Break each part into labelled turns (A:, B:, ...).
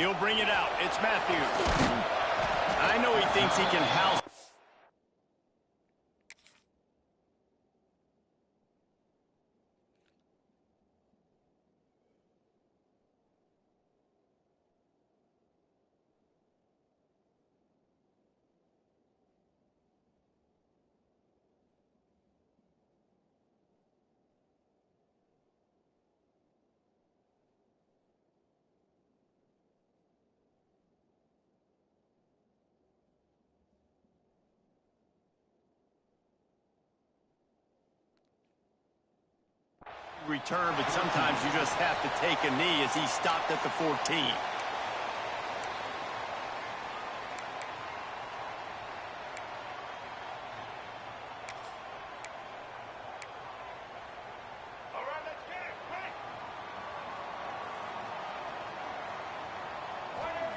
A: He'll bring it out. It's Matthews. I know he thinks he can house. Return, but sometimes you just have to take a knee as he stopped at the 14.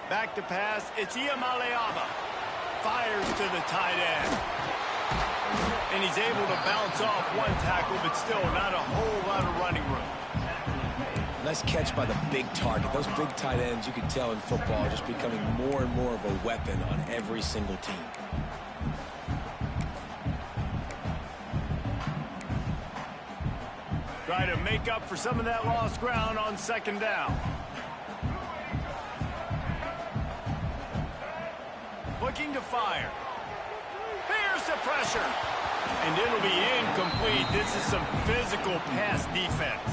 A: Back to pass, it's Iamaleava. Fires to the tight end. And he's able to bounce off one tackle, but still not a whole lot of running room.
B: Nice catch by the big target. Those big tight ends, you can tell in football, are just becoming more and more of a weapon on every single team.
A: Try to make up for some of that lost ground on second down. Looking to fire. Here's the pressure. And it'll be incomplete. This is some physical pass defense.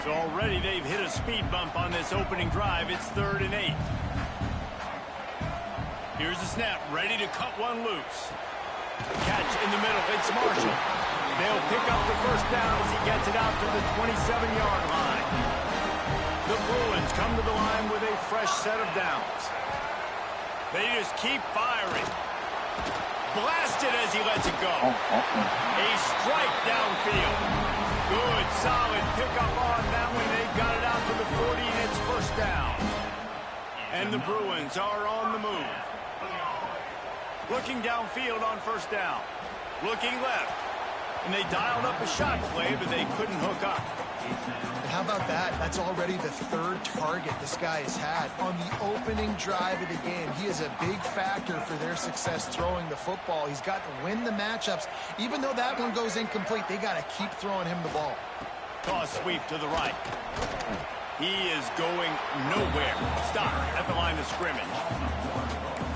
A: So already they've hit a speed bump on this opening drive. It's 3rd and 8. Here's the snap, ready to cut one loose. Catch in the middle, it's Marshall. They'll pick up the first down as he gets it out to the 27-yard line. The Bruins come to the line with a fresh set of downs. They just keep firing. Blasted as he lets it go. A strike downfield. Good, solid pickup on that one. They've got it out to the 40, and it's first down. And the Bruins are on the move. Looking downfield on first down. Looking left. And they dialed up a shot play, but they couldn't hook up.
C: And how about that? That's already the 3rd target this guy has had on the opening drive of the game. He is a big factor for their success throwing the football. He's got to win the matchups. Even though that one goes incomplete, they got to keep throwing him the ball.
A: Toss sweep to the right. He is going nowhere. Stop at the line of scrimmage.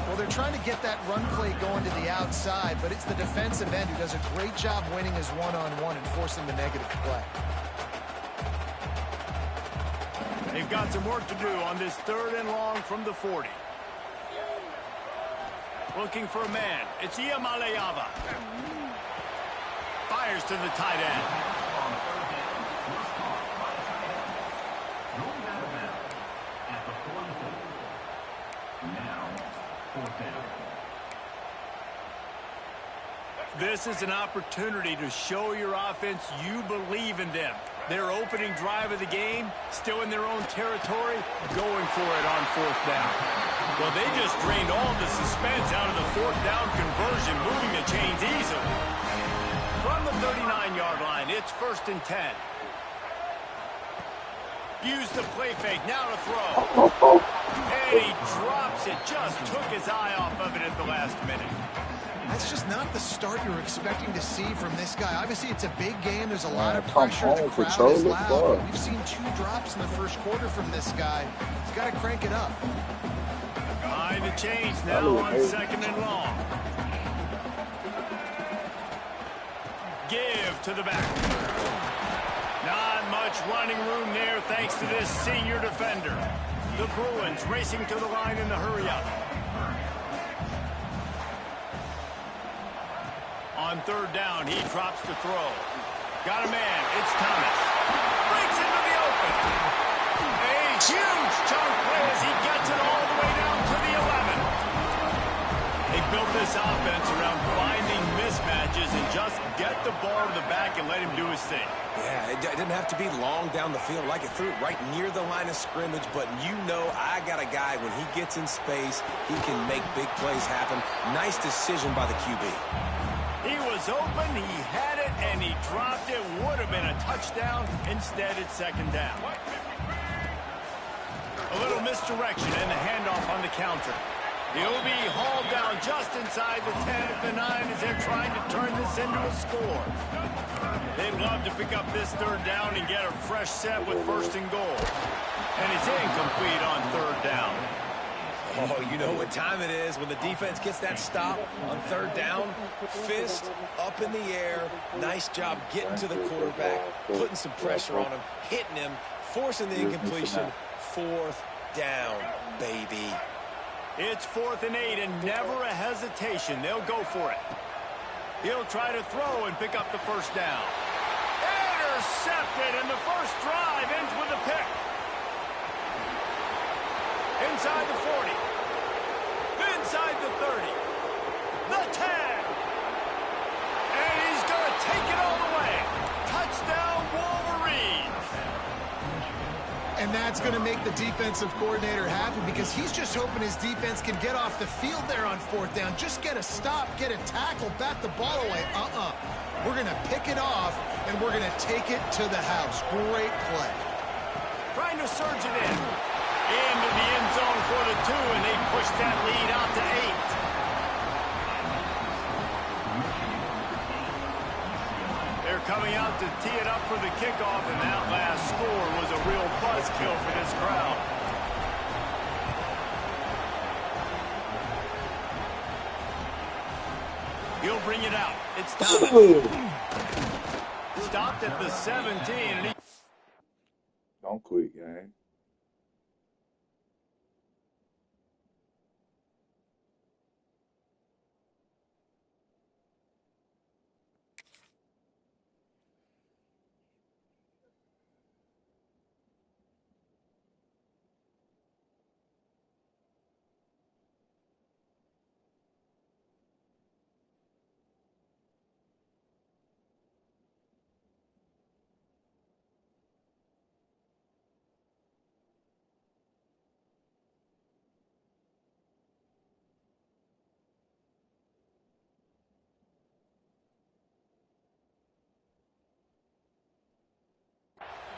C: Well, they're trying to get that run play going to the outside, but it's the defensive end who does a great job winning his one-on-one and forcing the negative play.
A: They've got some work to do on this 3rd and long from the 40. Looking for a man. It's Iamaleava. Fires to the tight end. This is an opportunity to show your offense you believe in them. Their opening drive of the game, still in their own territory, going for it on 4th down. Well, they just drained all the suspense out of the 4th down conversion, moving the chains easily. From the 39-yard line, it's 1st and 10. Use the play fake, now to throw. And he drops it, just took his eye off of it at the last minute.
C: That's just not the start you're expecting to see from this guy. Obviously, it's a big game. There's a lot of pressure. The crowd is loud. We've seen 2 drops in the first quarter from this guy. He's got to crank it up.
A: Behind the chains now on 2nd and long. Give to the back. Not much running room there thanks to this senior defender. The Bruins racing to the line in the hurry-up. On 3rd down, he drops the throw. Got a man. It's Thomas. Breaks into the open. A huge chunk play as he gets it all the way down to the 11. They built this offense around finding mismatches and just get the ball to the back and let him do his thing.
B: Yeah, it didn't have to be long down the field. Like it threw it right near the line of scrimmage, but you know I got a guy, when he gets in space, he can make big plays happen. Nice decision by the QB.
A: He was open, he had it, and he dropped it. Would have been a touchdown. Instead, it's second down. A little misdirection and the handoff on the counter. He'll be hauled down just inside the 10 at the 9 as they're trying to turn this into a score. They'd love to pick up this third down and get a fresh set with first and goal. And it's incomplete on third down.
B: Oh, you know what time it is when the defense gets that stop on third down. Fist up in the air. Nice job getting to the quarterback, putting some pressure on him, hitting him, forcing the incompletion. Fourth down, baby.
A: It's 4th and 8 and never a hesitation. They'll go for it. He'll try to throw and pick up the first down. Intercepted, and the first drive ends with a pick. Inside the 40. Inside the 30. The 10. And he's going to take it all the way. Touchdown, Wolverines.
C: And that's going to make the defensive coordinator happy because he's just hoping his defense can get off the field there on 4th down. Just get a stop, get a tackle, bat the ball away. We're going to pick it off, and we're going to take it to the house. Great play.
A: Trying to surge it in. Into the end zone for the 2, and they push that lead out to 8. They're coming out to tee it up for the kickoff, and that last score was a real buzzkill for this crowd. He'll bring it out. It's Thomas. Stopped at the 17. And
D: Don't quit, gang.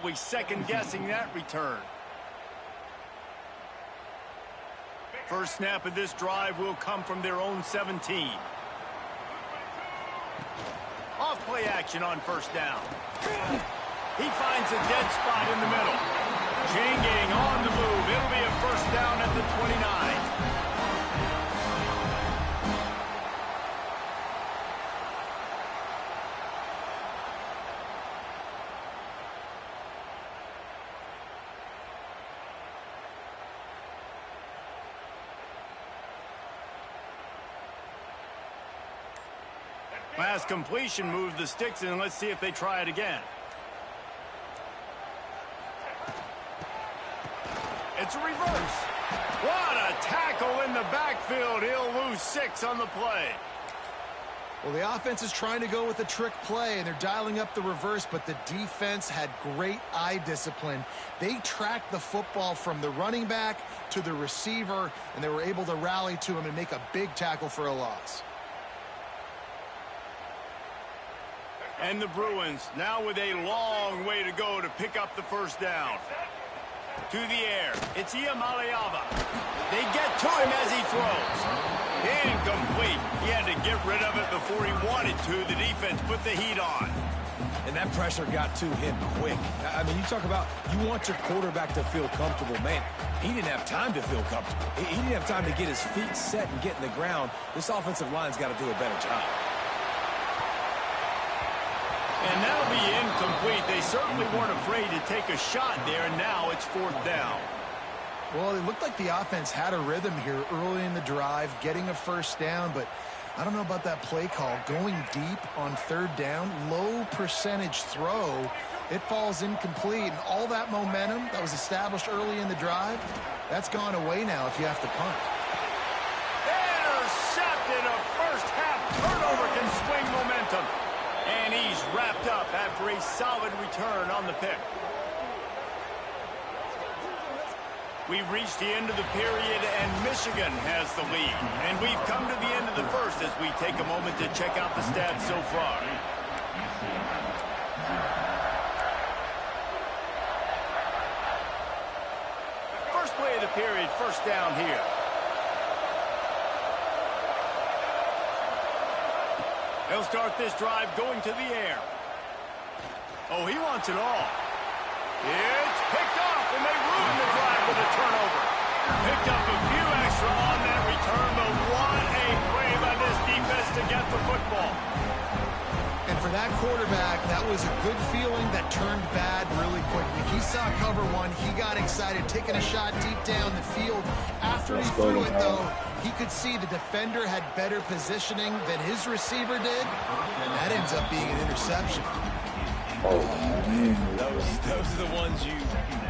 A: we second-guessing that return. First snap of this drive will come from their own 17. Off play action on first down. He finds a dead spot in the middle. Changing on the move. It'll be a first down at the 29. Pass completion, move the sticks in. Let's see if they try it again. It's a reverse. What a tackle in the backfield. He'll lose 6 on the play.
C: Well, the offense is trying to go with a trick play, and they're dialing up the reverse, but the defense had great eye discipline. They tracked the football from the running back to the receiver, and they were able to rally to him and make a big tackle for a loss.
A: And the Bruins now with a long way to go to pick up the first down. To the air, it's Iamaleava. They get to him as he throws. Incomplete. He had to get rid of it before he wanted to. The defense put the heat on.
B: And that pressure got to him quick. I mean, you talk about you want your quarterback to feel comfortable. Man, he didn't have time to feel comfortable. He didn't have time to get his feet set and get in the ground. This offensive line's got to do a better job.
A: And that'll be incomplete. They certainly weren't afraid to take a shot there, and now it's fourth down.
C: Well, it looked like the offense had a rhythm here early in the drive, getting a first down, but I don't know about that play call. Going deep on third down, low percentage throw, it falls incomplete, and all that momentum that was established early in the drive, that's gone away now if you have to punt.
A: Intercepted. A first-half turnover can swing momentum. And he's wrapped up after a solid return on the pick. We've reached the end of the period, and Michigan has the lead. And we've come to the end of the first as we take a moment to check out the stats so far. First play of the period, first down here. They'll start this drive going to the air. Oh, he wants it all. It's picked off, and they ruin the drive with a turnover. Picked up a few extra on that return, but what a play by this defense to get the football.
C: And for that quarterback, that was a good feeling that turned bad really quickly. He saw cover one. He got excited, taking a shot deep down the field. After he threw it, though, he could see the defender had better positioning than his receiver did, and that ends up being an interception.
B: Oh, man, those are the ones you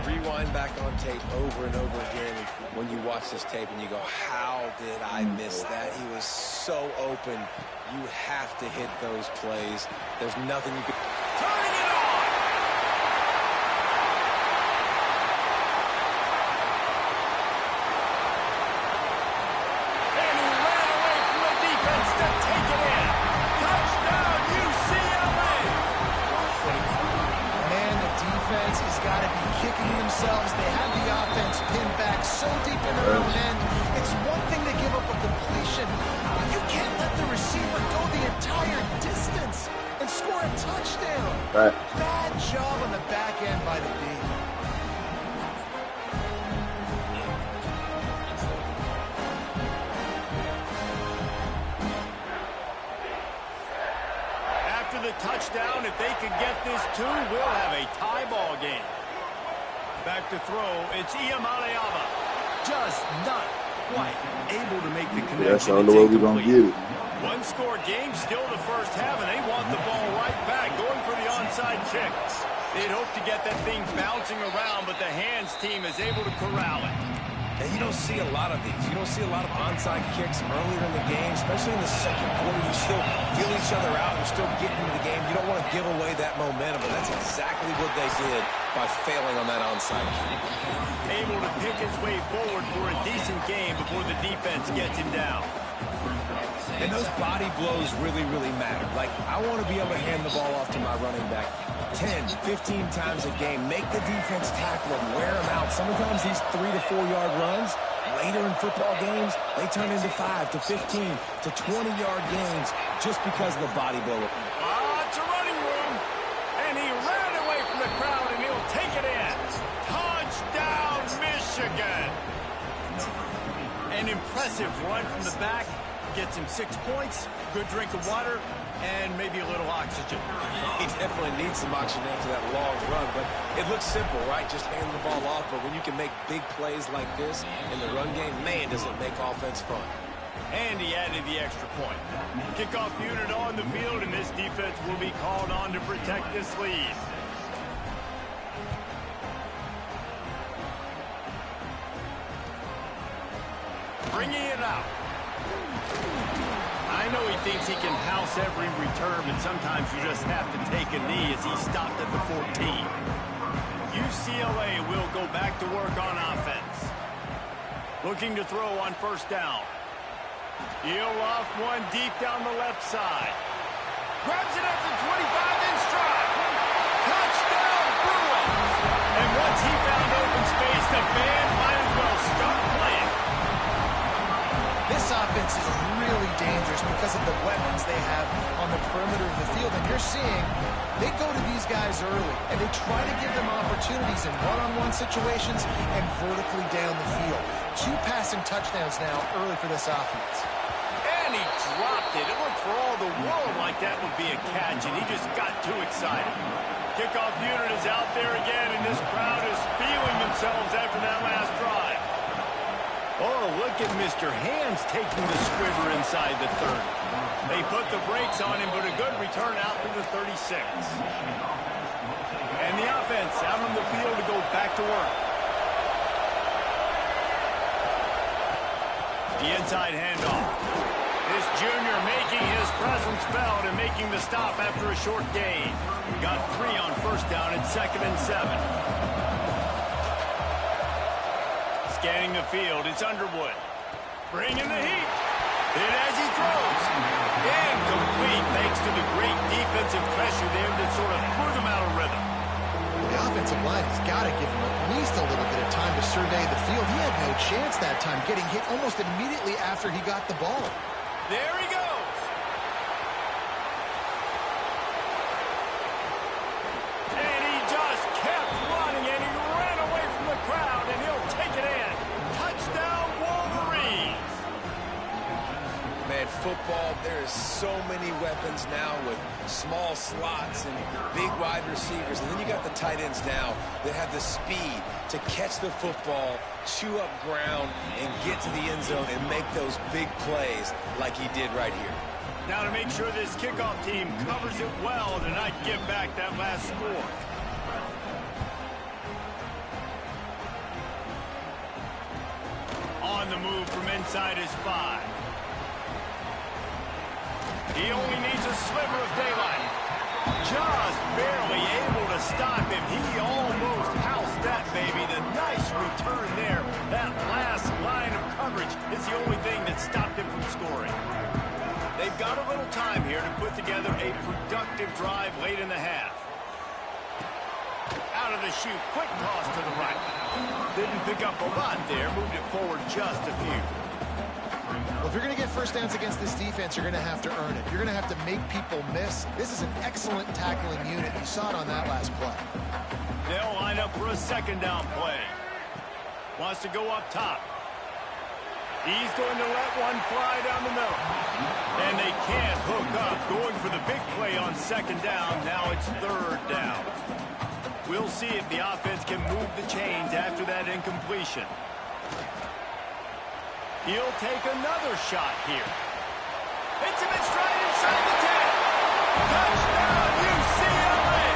B: rewind back on tape over and over again when you watch this tape and you go, how did I miss that? He was so open. You have to hit those plays. There's nothing you can...
A: Turning it on! And he ran away from the defense to take it in. Touchdown, UCLA!
C: Man, the defense has got to be kicking themselves. They have the offense pinned back so deep in their own end. It's one thing to give up a completion. You can't let the receiver go the entire distance and score a touchdown.
D: Right.
C: Bad job on the back end by the D.
A: After the touchdown, if they could get this too, we'll have a tie ball game. Back to throw, it's Iamaleava. Just not quite able to make the connection.
D: That's the only way we're going to get it.
A: One-score game, still the first half, and they want the ball right back, going for the onside kick. They'd hope to get that thing bouncing around, but the hands team is able to corral it.
B: And you don't see a lot of these. You don't see a lot of onside kicks earlier in the game, especially in the second quarter. You still feel each other out. You're still getting into the game. You don't want to give away that momentum, but that's exactly what they did by failing on that onside kick.
A: Able to pick his way forward for a decent game before the defense gets him down.
B: And those body blows really, really matter. Like, I want to be able to hand the ball off to my running back 10, 15 times a game. Make the defense tackle him, wear him out. Sometimes these 3 to 4 yard runs, later in football games, they turn into 5 to 15 to 20 yard gains just because of the body blow.
A: It's a running room, and he ran away from the crowd, and he'll take it in. Touchdown, Michigan! An impressive run from the back. Gets him 6 points, good drink of water, and maybe a little oxygen.
B: He definitely needs some oxygen after that long run, but it looks simple, right? Just hand the ball off, but when you can make big plays like this in the run game, man, does it make offense fun.
A: And he added the extra point. Kickoff unit on the field, and this defense will be called on to protect this lead. Bringing it out. I know he thinks he can house every return, but sometimes you just have to take a knee as he stopped at the 14. UCLA will go back to work on offense. Looking to throw on first down. He'll loft one deep down the left side. Grabs it at the 25 in stride. Touchdown, Bruins! And once he found open space, the band might as well start playing.
C: This offense is really dangerous because of the weapons they have on the perimeter of the field. And you're seeing they go to these guys early, and they try to give them opportunities in one-on-one situations and vertically down the field. 2 passing touchdowns now early for this offense.
A: And he dropped it. It looked for all the world like that would be a catch, and he just got too excited. Kickoff unit is out there again, and this crowd is feeling themselves after that last drive. Oh, look at Mr. Hands taking the squibber inside the 30. They put the brakes on him, but a good return out to the 36. And the offense out on the field to go back to work. The inside handoff. This junior making his presence felt and making the stop after a short gain. Got 3 on first down at 2nd and 7. scanning the field. It's Underwood. Bringing the heat. Hit as he throws. Incomplete thanks to the great defensive pressure there that sort of threw them out of rhythm.
C: The offensive line has got to give him at least a little bit of time to survey the field. He had no chance that time, getting hit almost immediately after he got the ball.
A: There he goes. And he just kept running, and he ran away from the crowd, and he'll take it in. Touchdown, Wolverines.
B: Man, football, there is so many weapons now with small slots and big wide receivers. And then you got the tight ends now that have the speed to catch the football, chew up ground, and get to the end zone and make those big plays like he did right here.
A: Now to make sure this kickoff team covers it well to not give back that last score. On the move from inside his 5. He only needs a sliver of daylight. Just barely able to stop him. He almost housed that baby. The nice return there. That last line of coverage is the only thing that stopped him from scoring. They've got a little time here to put together a productive drive late in the half. Out of the chute, quick toss to the right. Didn't pick up a lot there, moved it forward just a few.
C: Well, if you're going to get first downs against this defense, you're going to have to earn it. You're going to have to make people miss. This is an excellent tackling unit. You saw it on that last play.
A: They'll line up for a second down play. Wants to go up top. He's going to let one fly down the middle. And they can't hook up. Going for the big play on second down. Now it's third down. We'll see if the offense can move the chains after that incompletion. He'll take another shot here. Hits him in stride inside the 10. Touchdown, UCLA.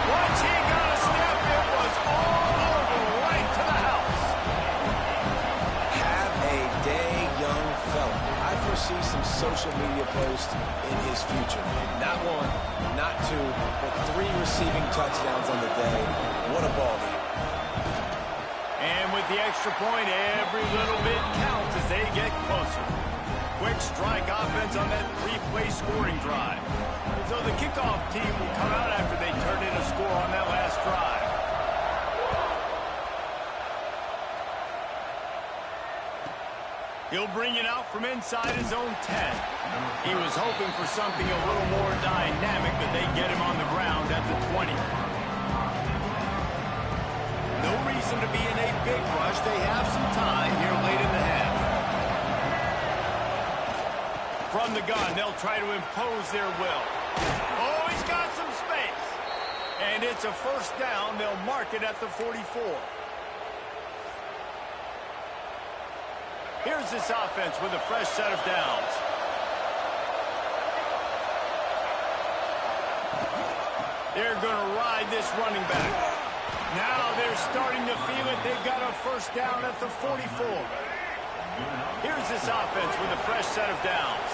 A: Once he got a step, it was all over, right to the house.
B: Have a day, young fella. I foresee some social media posts in his future. Not one, not two, but 3 receiving touchdowns on the day. What a ball game.
A: And with the extra point, every little bit counts as they get closer. Quick strike offense on that 3-play scoring drive. So the kickoff team will come out after they turn in a score on that last drive. He'll bring it out from inside his own 10. He was hoping for something a little more dynamic, but they get him on the ground at the 20. No reason to be in a big rush. They have some time here late in the half. From the gun, they'll try to impose their will. Oh, he's got some space. And it's a first down. They'll mark it at the 44. Here's this offense with a fresh set of downs. They're going to ride this running back. Now they're starting to feel it. They've got a first down at the 44. Here's this offense with a fresh set of downs.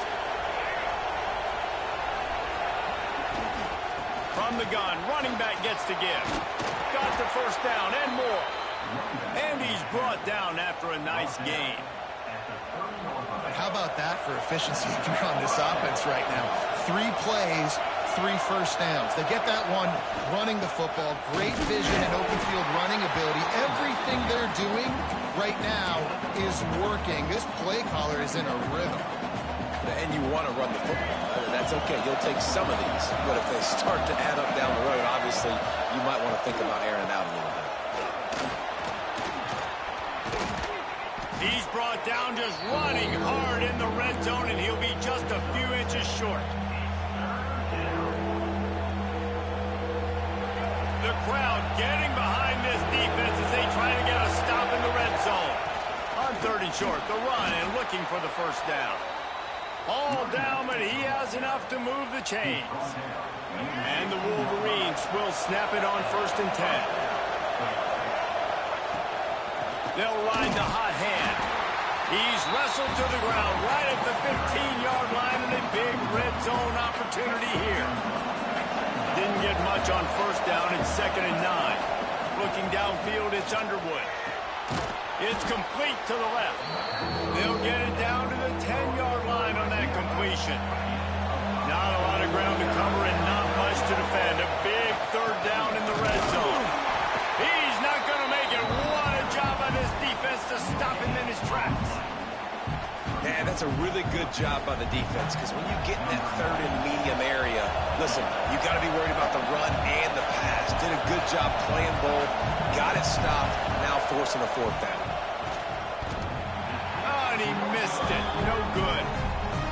A: From the gun, running back gets to give. Got the first down and more. And he's brought down after a nice gain.
C: How about that for efficiency if you're on this offense right now? 3 plays, 3 first downs. They get that one running the football. Great vision and open field running ability. Everything they're doing right now is working. This play caller is in a rhythm.
B: And you want to run the football. That's okay. You'll take some of these. But if they start to add up down the road, obviously, you might want to think about airing out a little bit.
A: He's brought down just running hard in the red zone, and he'll be just a few inches short. The crowd getting behind this defense as they try to get a stop in the red zone. On 3rd and short, the run and looking for the first down. All down, but he has enough to move the chains. And the Wolverines will snap it on 1st and 10. They'll ride the hot hand. He's wrestled to the ground right at the 15-yard line, and a big red zone opportunity here. Didn't get much on first down. It's 2nd and 9. Looking downfield, it's Underwood. It's complete to the left. They'll get it down to the 10-yard line on that completion. Not a lot of ground to cover and not much to defend. A big third down in the red zone. He's not going to make it. What a job by this defense to stop him in his tracks.
B: Man, that's a really good job by the defense, because when you get in that third and medium area, listen, you got to be worried about the run and the pass. Did a good job playing both, got it stopped, now forcing a fourth down.
A: Oh, and he missed it. No good.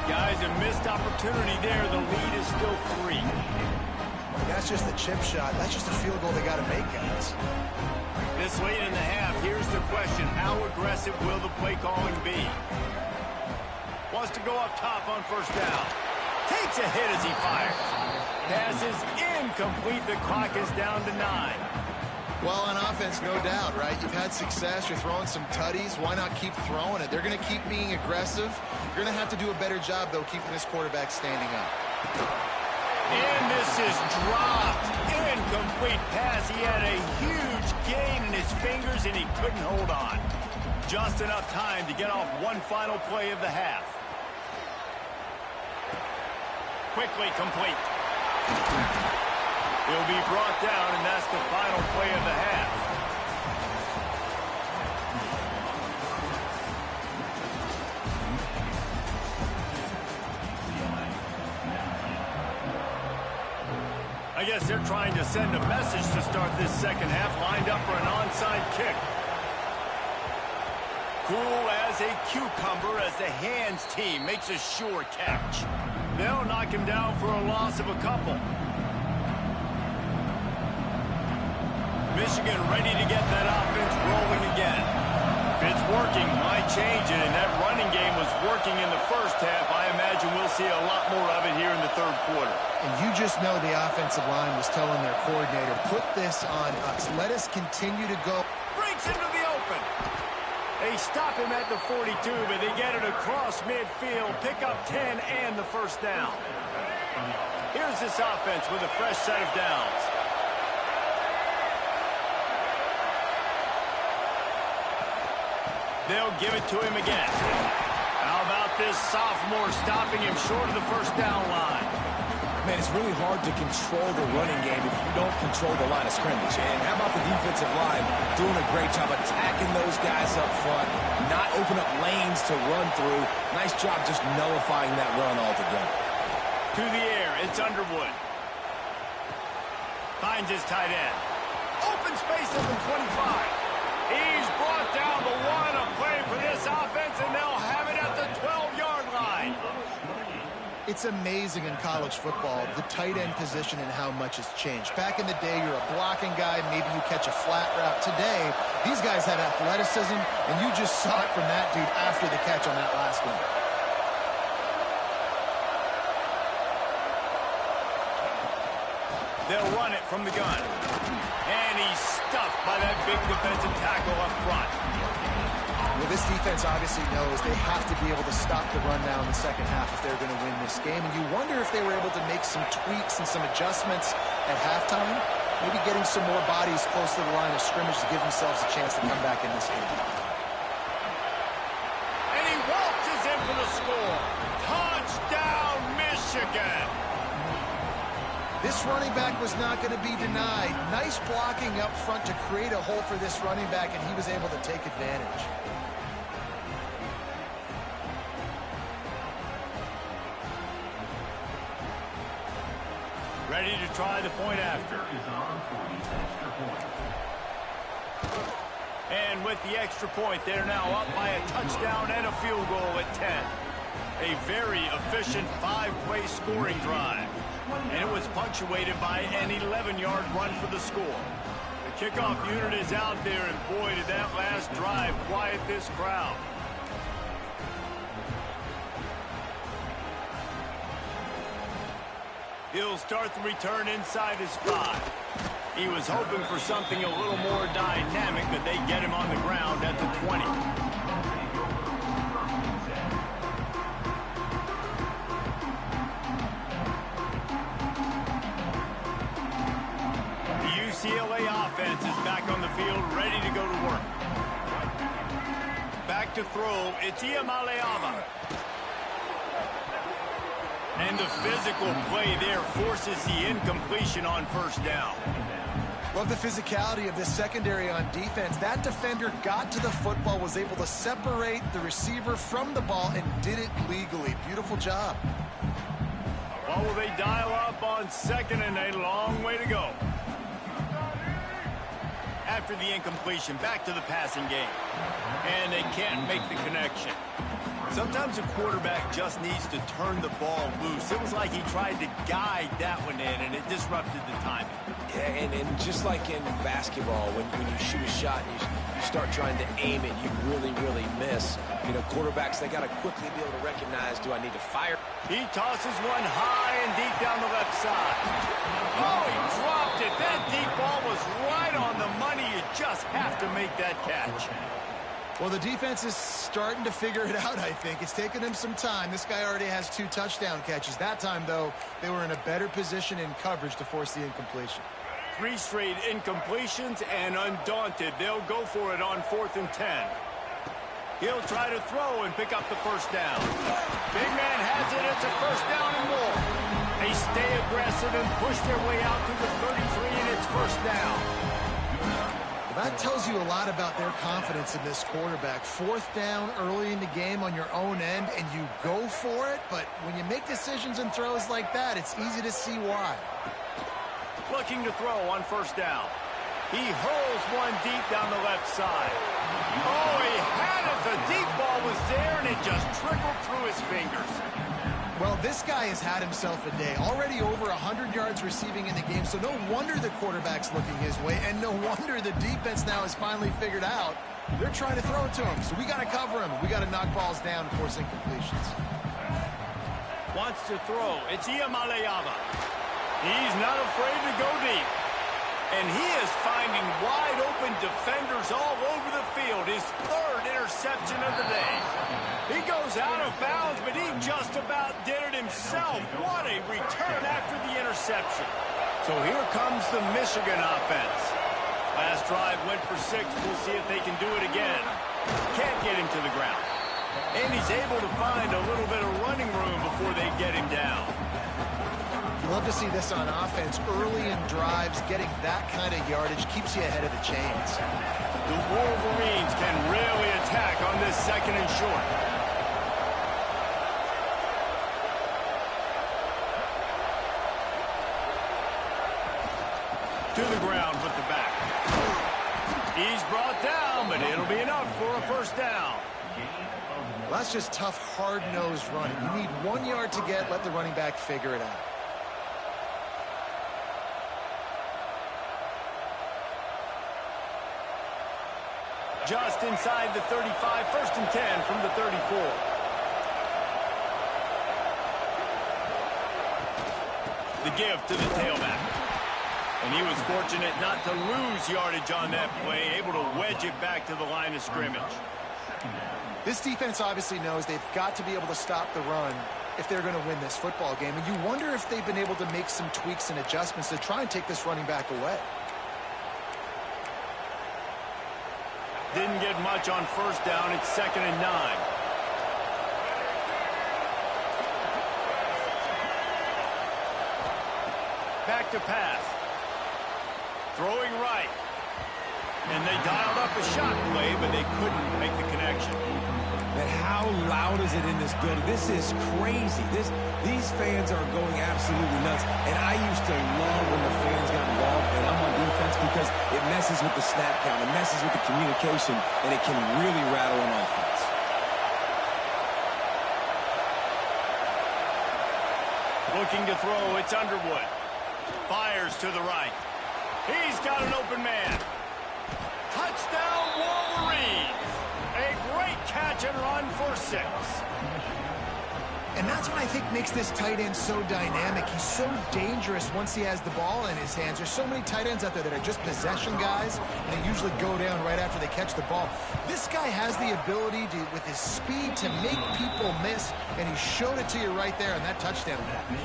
A: Guys, a missed opportunity there. The lead is still 3.
C: That's just a chip shot. That's just a field goal they got to make, guys.
A: This late in the half, here's the question. How aggressive will the play calling be? Wants to go up top on first down. Takes a hit as he fires. Pass is incomplete. The clock is down to 9.
C: Well, on offense, no doubt, right? You've had success. You're throwing some tutties. Why not keep throwing it? They're going to keep being aggressive. You're going to have to do a better job, though, keeping this quarterback standing up.
A: And this is dropped. Incomplete pass. He had a huge gain in his fingers, and he couldn't hold on. Just enough time to get off one final play of the half. Quickly complete. He'll be brought down, and that's the final play of the half. I guess they're trying to send a message to start this second half, lined up for an onside kick. Cool as a cucumber as the hands team makes a sure catch. They'll knock him down for a loss of a couple. Michigan ready to get that offense rolling again. If it's working, might change it, and that running game was working in the first half. I imagine we'll see a lot more of it here in the third quarter.
C: And you just know the offensive line was telling their coordinator, put this on us. Let us continue to go.
A: Breaks into the open. They stop him at the 42, but they get it across midfield, pick up 10 and the first down. Here's this offense with a fresh set of downs. They'll give it to him again. How about this sophomore stopping him short of the first down line?
B: Man, it's really hard to control the running game if you don't control the line of scrimmage. And how about the defensive line doing a great job attacking those guys up front, not open up lanes to run through. Nice job just nullifying that run altogether.
A: To the air, it's Underwood. Finds his tight end. Open space at the 25. He's brought down the 1, a play for this offense, and they'll have it at the 12-yard line.
C: It's amazing in college football, the tight end position and how much has changed. Back in the day, you're a blocking guy, maybe you catch a flat route. Today, these guys have athleticism, and you just saw it from that dude after the catch on that last one.
A: They'll run it from the gun. And he's stuffed by that big defensive tackle up front.
C: Well, this defense obviously knows they have to be able to stop the run now in the second half if they're going to win this game. And you wonder if they were able to make some tweaks and some adjustments at halftime, maybe getting some more bodies close to the line of scrimmage to give themselves a chance to come back in this game.
A: And he waltzes in for the score. Touchdown, Michigan.
C: This running back was not going to be denied. Nice blocking up front to create a hole for this running back, and he was able to take advantage.
A: Ready to try the point after. And with the extra point, they're now up by a touchdown and a field goal at 10. A very efficient 5-play scoring drive. And it was punctuated by an 11-yard run for the score. The kickoff unit is out there, and boy, did that last drive quiet this crowd. He'll start the return inside his 5. He was hoping for something a little more dynamic, but they get him on the ground at the 20. The UCLA offense is back on the field, ready to go to work. back to throw. It's Iamaleava. And the physical play there forces the incompletion on first down.
C: Love the physicality of this secondary on defense. That defender got to the football, was able to separate the receiver from the ball, and did it legally. Beautiful job.
A: Well, will they dial up on 2nd and a long way to go? After the incompletion, back to the passing game. And they can't make the connection. Sometimes a quarterback just needs to turn the ball loose. It was like he tried to guide that one in, and it disrupted the timing.
B: Yeah, and just like in basketball, when you shoot a shot and you start trying to aim it, you really, really miss. You know, quarterbacks, they got to quickly be able to recognize, do I need to fire?
A: He tosses one high and deep down the left side. Oh, he dropped it. That deep ball was right on the money. You just have to make that catch.
C: Well, the defense is starting to figure it out, I think. It's taken them some time. This guy already has 2 touchdown catches. That time, though, they were in a better position in coverage to force the incompletion.
A: 3 straight incompletions, and undaunted, they'll go for it on 4th and 10. He'll try to throw and pick up the first down. Big man has it. It's a first down and more. They stay aggressive and push their way out to the 33, and it's first down.
C: Well, that tells you a lot about their confidence in this quarterback. 4th down early in the game on your own end, and you go for it, but when you make decisions and throws like that, it's easy to see why.
A: Looking to throw on first down. He hurls one deep down the left side. Oh, he had it. The deep ball was there, and it just trickled through his fingers.
C: Well, this guy has had himself a day. Already over 100 yards receiving in the game, so no wonder the quarterback's looking his way, and no wonder the defense now has finally figured out they're trying to throw it to him. So we got to cover him. We got to knock balls down and force incompletions.
A: Wants to throw. It's Iamaleava. He's not afraid to go deep. And he is finding wide-open defenders all over the field. His 3rd interception of the day. He goes out of bounds, but he just about did it himself. What a return after the interception. So here comes the Michigan offense. Last drive went for 6. We'll see if they can do it again. Can't get him to the ground. And he's able to find a little bit of running room before they get him down.
C: Love to see this on offense. Early in drives, getting that kind of yardage keeps you ahead of the chains.
A: The Wolverines can really attack on this 2nd and short. To the ground with the back. He's brought down, but it'll be enough for a first down.
C: Well, that's just tough, hard-nosed running. You need 1 yard to get, let the running back figure it out.
A: Just inside the 35, 1st and 10 from the 34. The give to the tailback. And he was fortunate not to lose yardage on that play, able to wedge it back to the line of scrimmage.
C: This defense obviously knows they've got to be able to stop the run if they're going to win this football game. And you wonder if they've been able to make some tweaks and adjustments to try and take this running back away.
A: Didn't get much on first down. It's 2nd and 9. Back to pass. Throwing right. And they dialed up a shot play, but they couldn't make the connection.
B: Man, how loud is it in this building? This is crazy. These fans are going absolutely nuts. And I used to love when the fans got involved, and I'm on defense, because it messes with the snap count, it messes with the communication, and it can really rattle an offense.
A: Looking to throw, it's Underwood. Fires to the right. He's got an open man. Touchdown, Wolverines! A great catch and run for 6.
C: And that's what I think makes this tight end so dynamic. He's so dangerous once he has the ball in his hands. There's so many tight ends out there that are just possession guys, and they usually go down right after they catch the ball. This guy has the ability to, with his speed, to make people miss, and he showed it to you right there on that touchdown catch.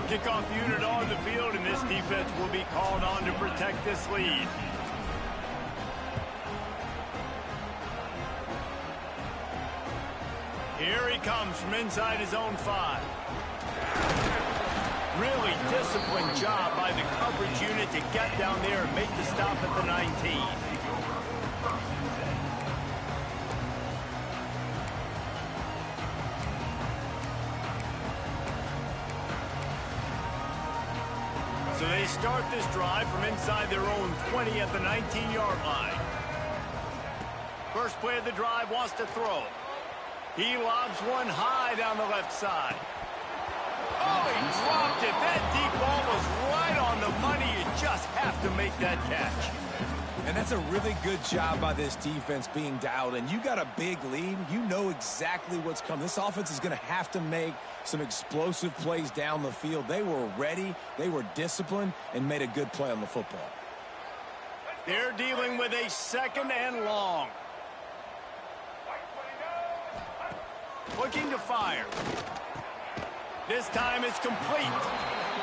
A: Kickoff unit on the field, and this defense will be called on to protect this lead. comes from inside his own 5. Really disciplined job by the coverage unit to get down there and make the stop at the 19. So they start this drive from inside their own 20 at the 19-yard line. First play of the drive wants to throw. He lobs one high down the left side. Oh, he dropped it. That deep ball was right on the money. You just have to make that catch.
B: And that's a really good job by this defense being dialed in. You got a big lead. You know exactly what's coming. This offense is going to have to make some explosive plays down the field. They were ready, they were disciplined, and made a good play on the football.
A: They're dealing with a 2nd and long. Looking to fire. This time it's complete.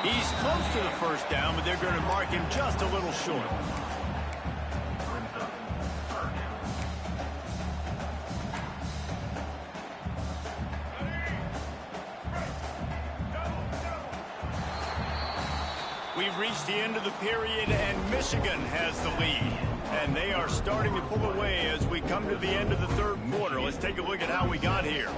A: He's close to the first down, but they're going to mark him just a little short. We've reached the end of the period, and Michigan has the lead. And they are starting to pull away as we come to the end of the 3rd quarter. Let's take a look at how we got here.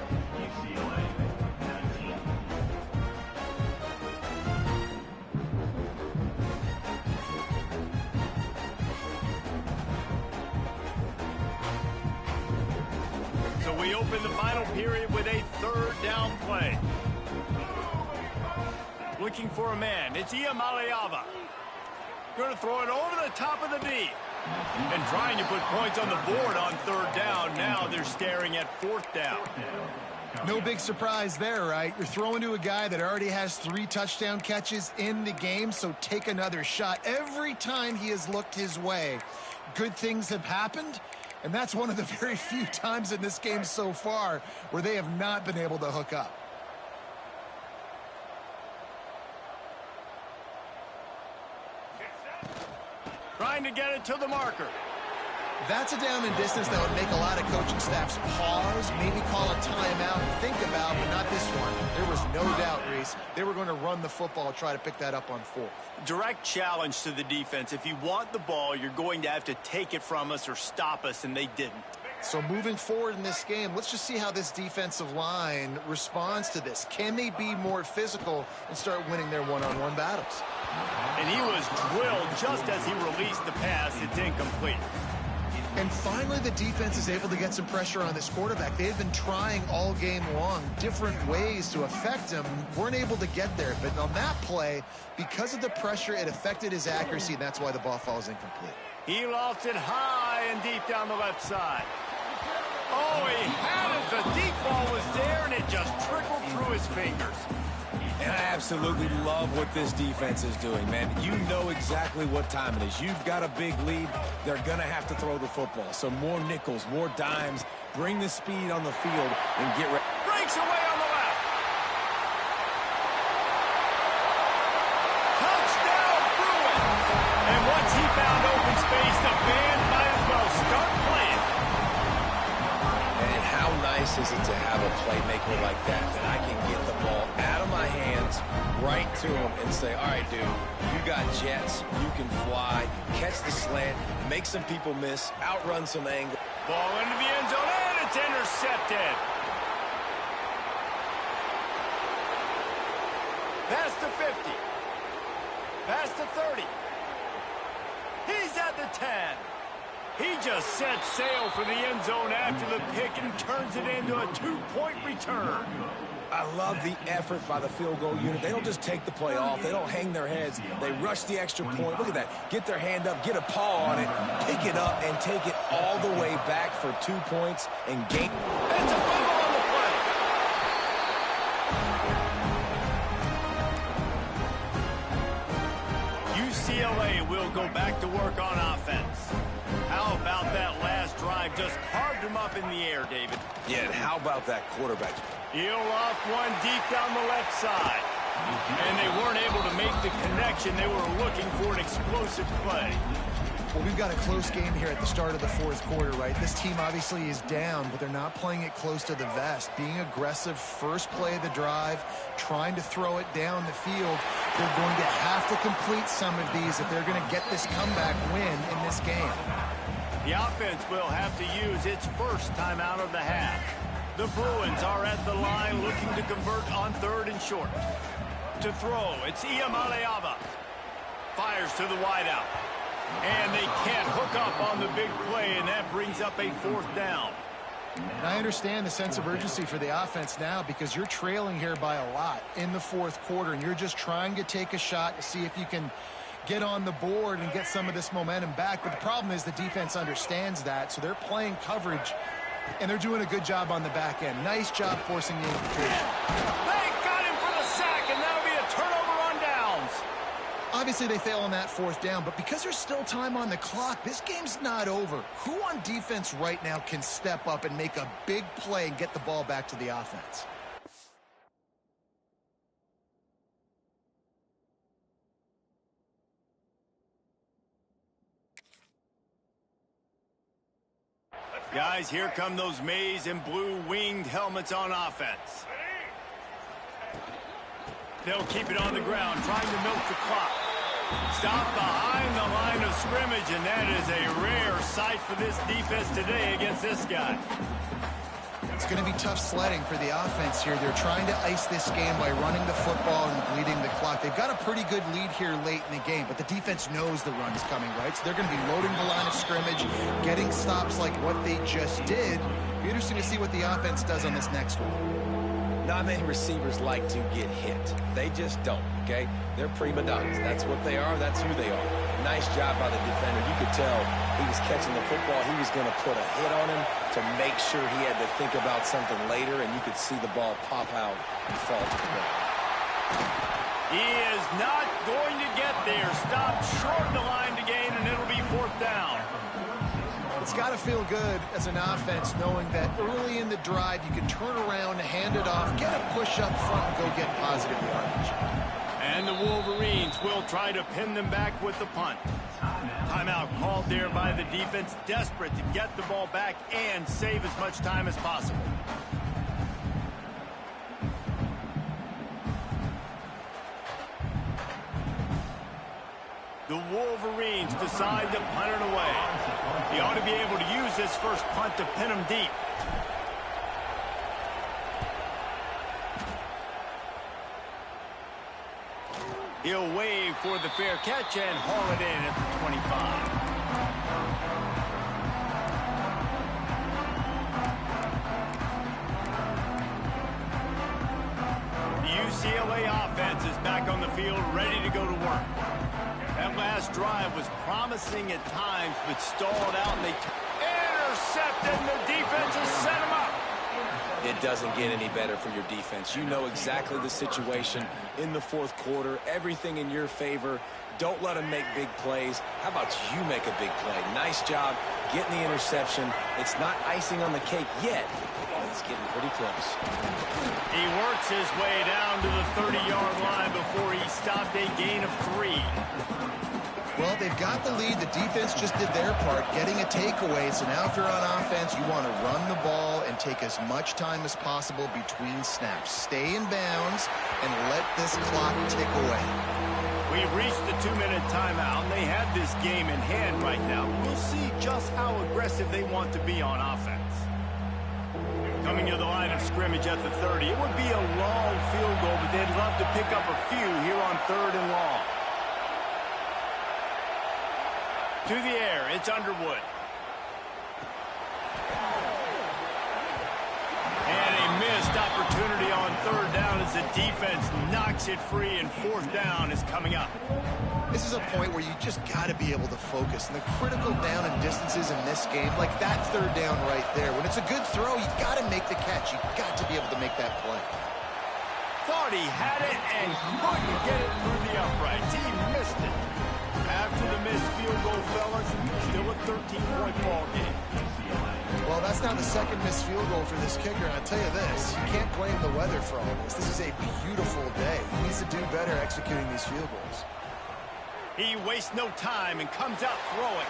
A: So we open the final period with a 3rd down play. Looking for a man. It's Iamaleava. Going to throw it over the top of the D. And trying to put points on the board on 3rd down. Now they're staring at 4th down.
C: No big surprise there, right? You're throwing to a guy that already has 3 touchdown catches in the game, so take another shot. Every time he has looked his way, good things have happened, and that's one of the very few times in this game so far where they have not been able to hook up.
A: Trying to get it to the marker.
C: That's a down and distance that would make a lot of coaching staffs pause, maybe call a timeout and think about, but not this one. There was no doubt, Reese, they were going to run the football, try to pick that up on 4th.
A: Direct challenge to the defense. If you want the ball, you're going to have to take it from us or stop us, and they didn't.
C: So moving forward in this game, let's just see how this defensive line responds to this. Can they be more physical and start winning their one-on-one battles?
A: And he was drilled just as he released the pass. It's incomplete.
C: And finally, the defense is able to get some pressure on this quarterback. They've been trying all game long different ways to affect him. Weren't able to get there. But on that play, because of the pressure, it affected his accuracy, and that's why the ball falls incomplete.
A: He lofted high and deep down the left side. Oh, he had it. The deep ball was there, and it just trickled through his fingers.
B: And I absolutely love what this defense is doing, man. You know exactly what time it is. You've got a big lead. They're going to have to throw the football. So more nickels, more dimes. Bring the speed on the field and get ready.
A: Breaks away on the left. Touchdown, Bruin. And once he found open space, the band might as well start playing.
B: And how nice is it to have a playmaker like that I can get the ball out of my hands right to him and say, all right, dude, you got jets, you can fly, catch the slant, make some people miss, outrun some angle.
A: Ball into the end zone, and it's intercepted. Past the 50. Past the 30. He's at the 10. He just set sail for the end zone after the pick and turns it into a 2-point return.
B: I love the effort by the field goal unit. They don't just take the play off. They don't hang their heads. They rush the extra point. Look at that. Get their hand up, get a paw on it, pick it up, and take it all the way back for 2 points and gain.
A: It's a fumble on the play. UCLA will go back to work on offense. How about that last drive? Just carved him up in the air, David.
B: Yeah, and how about that quarterback?
A: He'll off one deep down the left side. And they weren't able to make the connection. They were looking for an explosive play.
C: Well, we've got a close game here at the start of the fourth quarter, right? This team obviously is down, but they're not playing it close to the vest. Being aggressive, first play of the drive, trying to throw it down the field. They're going to have to complete some of these if they're going to get this comeback win in this game.
A: The offense will have to use its first timeout of the half. The Bruins are at the line looking to convert on 3rd and short. To throw, it's Iamaleava. Fires to the wideout. And they can't hook up on the big play, and that brings up a 4th down.
C: And I understand the sense of urgency for the offense now because you're trailing here by a lot in the fourth quarter, and you're just trying to take a shot to see if you can get on the board and get some of this momentum back. But the problem is the defense understands that, so they're playing coverage, and they're doing a good job on the back end. Nice job forcing the infiltration.
A: They got him for the sack, and that'll be a turnover on downs.
C: Obviously, they fail on that 4th down, but because there's still time on the clock, this game's not over. Who on defense right now can step up and make a big play and get the ball back to the offense?
A: Guys, here come those maize and blue winged helmets on offense. They'll keep it on the ground, trying to milk the clock. Stop behind the line of scrimmage, and that is a rare sight for this defense today against this guy.
C: It's going to be tough sledding for the offense here. They're trying to ice this game by running the football and bleeding the clock. They've got a pretty good lead here late in the game, but the defense knows the run's coming, right? So they're going to be loading the line of scrimmage, getting stops like what they just did. Be interesting to see what the offense does on this next one.
B: Not many receivers like to get hit. They just don't, okay? They're prima donnas. That's what they are. That's who they are. Nice job by the defender. You could tell he was catching the football. He was going to put a hit on him to make sure he had to think about something later, and you could see the ball pop out and fall to the ground.
A: He is not going to get there. Stopped short of the line to gain, and it'll be 4th down.
C: It's got to feel good as an offense knowing that early in the drive you can turn around, hand it off, get a push up front, and go get positive yardage.
A: And the Wolverines will try to pin them back with the punt. Timeout called there by the defense, desperate to get the ball back and save as much time as possible. The Wolverines decide to punt it away. He ought to be able to use this first punt to pin him deep. He'll wave for the fair catch and haul it in at the 25. The UCLA offense is back on the field, ready to go to work. That last drive was promising at times, but stalled out, and they intercepted, and the defense has set him up.
B: It doesn't get any better for your defense. You know exactly the situation in the fourth quarter, everything in your favor. Don't let them make big plays. How about you make a big play? Nice job getting the interception. It's not icing on the cake yet, but it's getting pretty close.
A: He works his way down to the 30-yard line before he stopped a gain of 3.
C: Well, they've got the lead. The defense just did their part, getting a takeaway. So now if you're on offense, you want to run the ball and take as much time as possible between snaps. Stay in bounds and let this clock tick away.
A: We've reached the 2-minute timeout, and they have this game in hand right now. We'll see just how aggressive they want to be on offense. Coming to the line of scrimmage at the 30. It would be a long field goal, but they'd love to pick up a few here on 3rd and long. To the air, it's Underwood. And a missed opportunity on 3rd down as the defense knocks it free, and 4th down is coming up.
C: This is a point where you just got to be able to focus. And the critical down and distances in this game, like that 3rd down right there, when it's a good throw, you got to make the catch. You got to be able to make that play.
A: Thought he had it and couldn't get it through the uprights. He missed it. After the missed field goal, fellas, still a 13-point ball game.
C: Well, that's now the 2nd missed field goal for this kicker, and I'll tell you this, you can't blame the weather for all this. This is a beautiful day. He needs to do better executing these field goals.
A: He wastes no time and comes out throwing.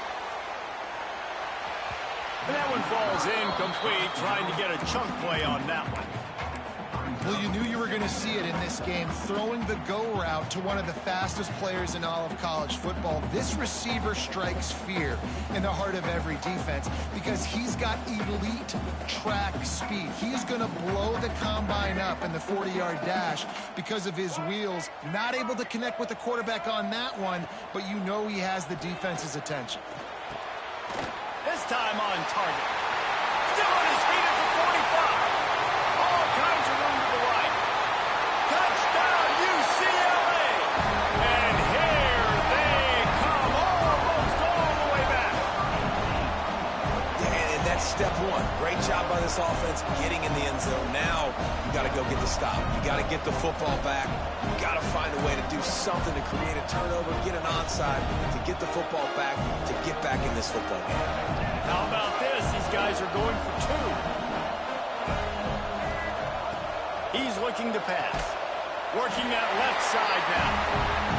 A: And that one falls incomplete, trying to get a chunk play on that one.
C: Well, you knew you were going to see it in this game, throwing the go route to one of the fastest players in all of college football. This receiver strikes fear in the heart of every defense because he's got elite track speed. He's going to blow the combine up in the 40-yard dash because of his wheels. Not able to connect with the quarterback on that one, but you know he has the defense's attention.
A: This time on target. Still on his feet at the 45. All kinds of room to the right. Touchdown, UCLA! And here they come, almost all the way back.
B: Yeah, and that's step one. Great job by this offense getting in the end zone. Now you got to go get the stop. You got to get the football back. You got to find a way to do something to create a turnover, get an onside, to get the football back, to get back in this football game.
A: How about this? These guys are going for two. He's looking to pass. Working that left side now.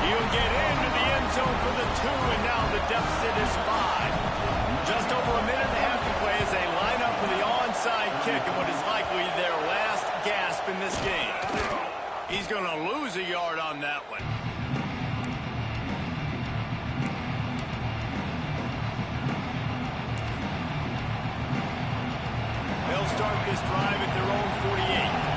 A: He'll get into the end zone for the two, and now the deficit is 5. Just over a minute and a half to play as they line up for the onside kick and what is likely their last gasp in this game. He's going to lose a yard on that one. They'll start this drive at their own 48.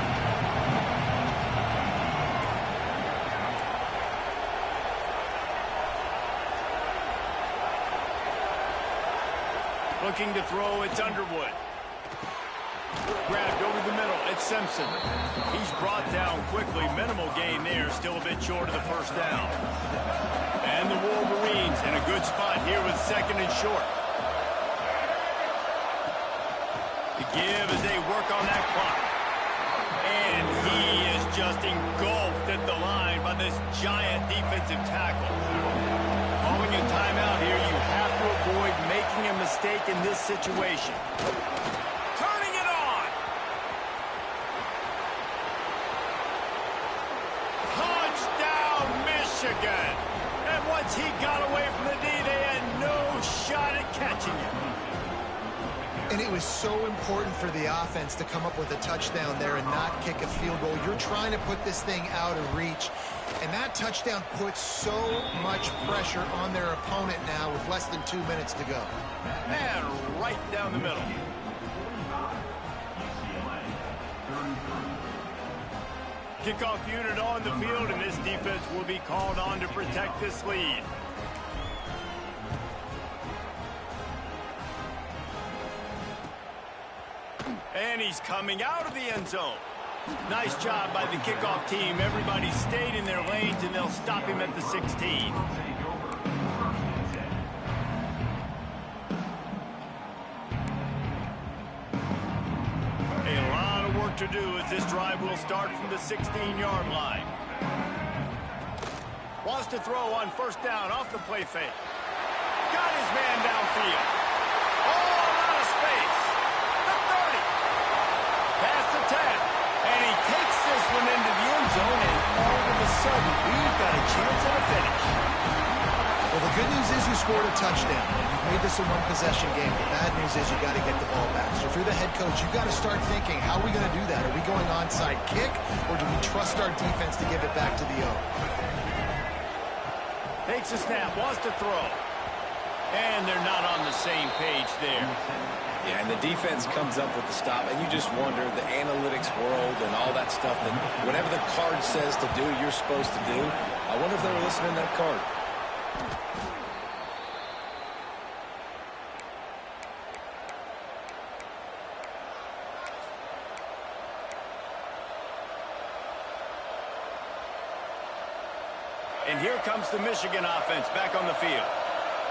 A: Looking to throw, it's Underwood. Grabbed over the middle, it's Simpson. He's brought down quickly. Minimal gain there, still a bit short of the first down. And the Wolverines in a good spot here with second and short. The give as they work on that clock. And he is just engulfed at the line by this giant defensive tackle. Calling a timeout here, you have to avoid making a mistake in this situation. Turning it on. Touchdown, Michigan. And once he got away from the D, they had no shot at catching him.
C: And it was so important for the offense to come up with a touchdown there and not kick a field goal. You're trying to put this thing out of reach. And that touchdown puts so much pressure on their opponent now with less than 2 minutes to go.
A: And right down the middle. Kickoff unit on the field, and this defense will be called on to protect this lead. And he's coming out of the end zone. Nice job by the kickoff team. Everybody stayed in their lanes, and they'll stop him at the 16. A lot of work to do as this drive will start from the 16-yard line. Wants to throw on first down off the play fake. Got his man downfield. All out of space. The 30. Past the 10. And he takes this one into the end zone, and all of a sudden, we've got a chance at a finish.
C: Well, the good news is you scored a touchdown. You've made this a one-possession game. The bad news is you got to get the ball back. So if you're the head coach, you got to start thinking, how are we going to do that? Are we going onside kick, or do we trust our defense to give it back to the O?
A: Takes a snap, wants to throw. And they're not on the same page there.
B: Yeah, and the defense comes up with the stop, and you just wonder, the analytics world and all that stuff, that whatever the card says to do, you're supposed to do. I wonder if they were listening to that card.
A: And here comes the Michigan offense back on the field.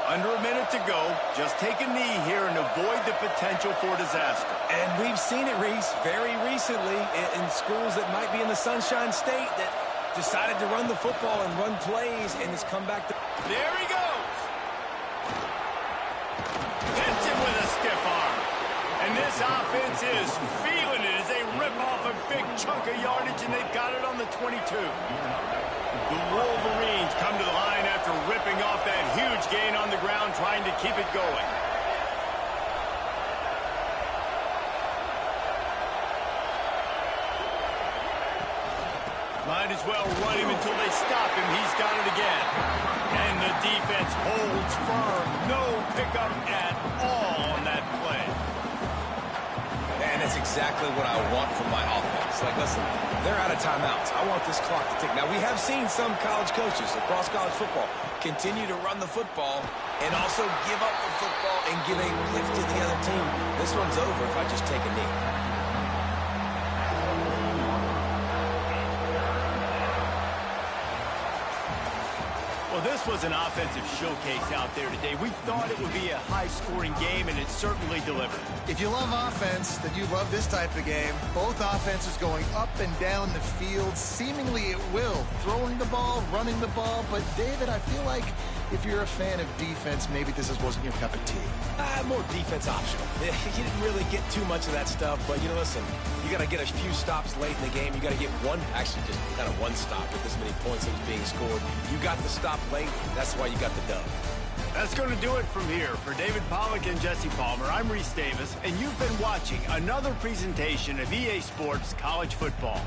A: Under a minute to go, just take a knee here and avoid the potential for disaster.
B: And we've seen it, Reese, very recently in schools that might be in the Sunshine State that decided to run the football and run plays, and it's come back to...
A: There he goes. Hits him with a stiff arm. And this offense is feeling it as they rip off a big chunk of yardage, and they've got it on the 22. The Wolverines come to the line after ripping off that huge gain on the ground, trying to keep it going. Might as well run him until they stop him. He's got it again. And the defense holds firm. No pickup at all on that play.
B: And that's exactly what I want from my offense. Like, listen, they're out of timeouts. I want this clock to tick. Now, we have seen some college coaches across college football continue to run the football and also give up the football and give a lift to the other team. This one's over if I just take a knee.
A: Well, this was an offensive showcase out there today. We thought it would be a high-scoring game, and it certainly delivered.
C: If you love offense, then you love this type of game. Both offenses going up and down the field, seemingly at will. Throwing the ball, running the ball. But, David, I feel like if you're a fan of defense, maybe this wasn't your cup of tea.
B: More defense optional. You didn't really get too much of that stuff, but, you know, listen, you got to get a few stops late in the game. You got to get one, actually just kind of one stop with this many points that was being scored. You got the stop late. That's why you got the dub.
A: That's going to do it from here. For David Pollack and Jesse Palmer, I'm Reese Davis, and you've been watching another presentation of EA Sports College Football.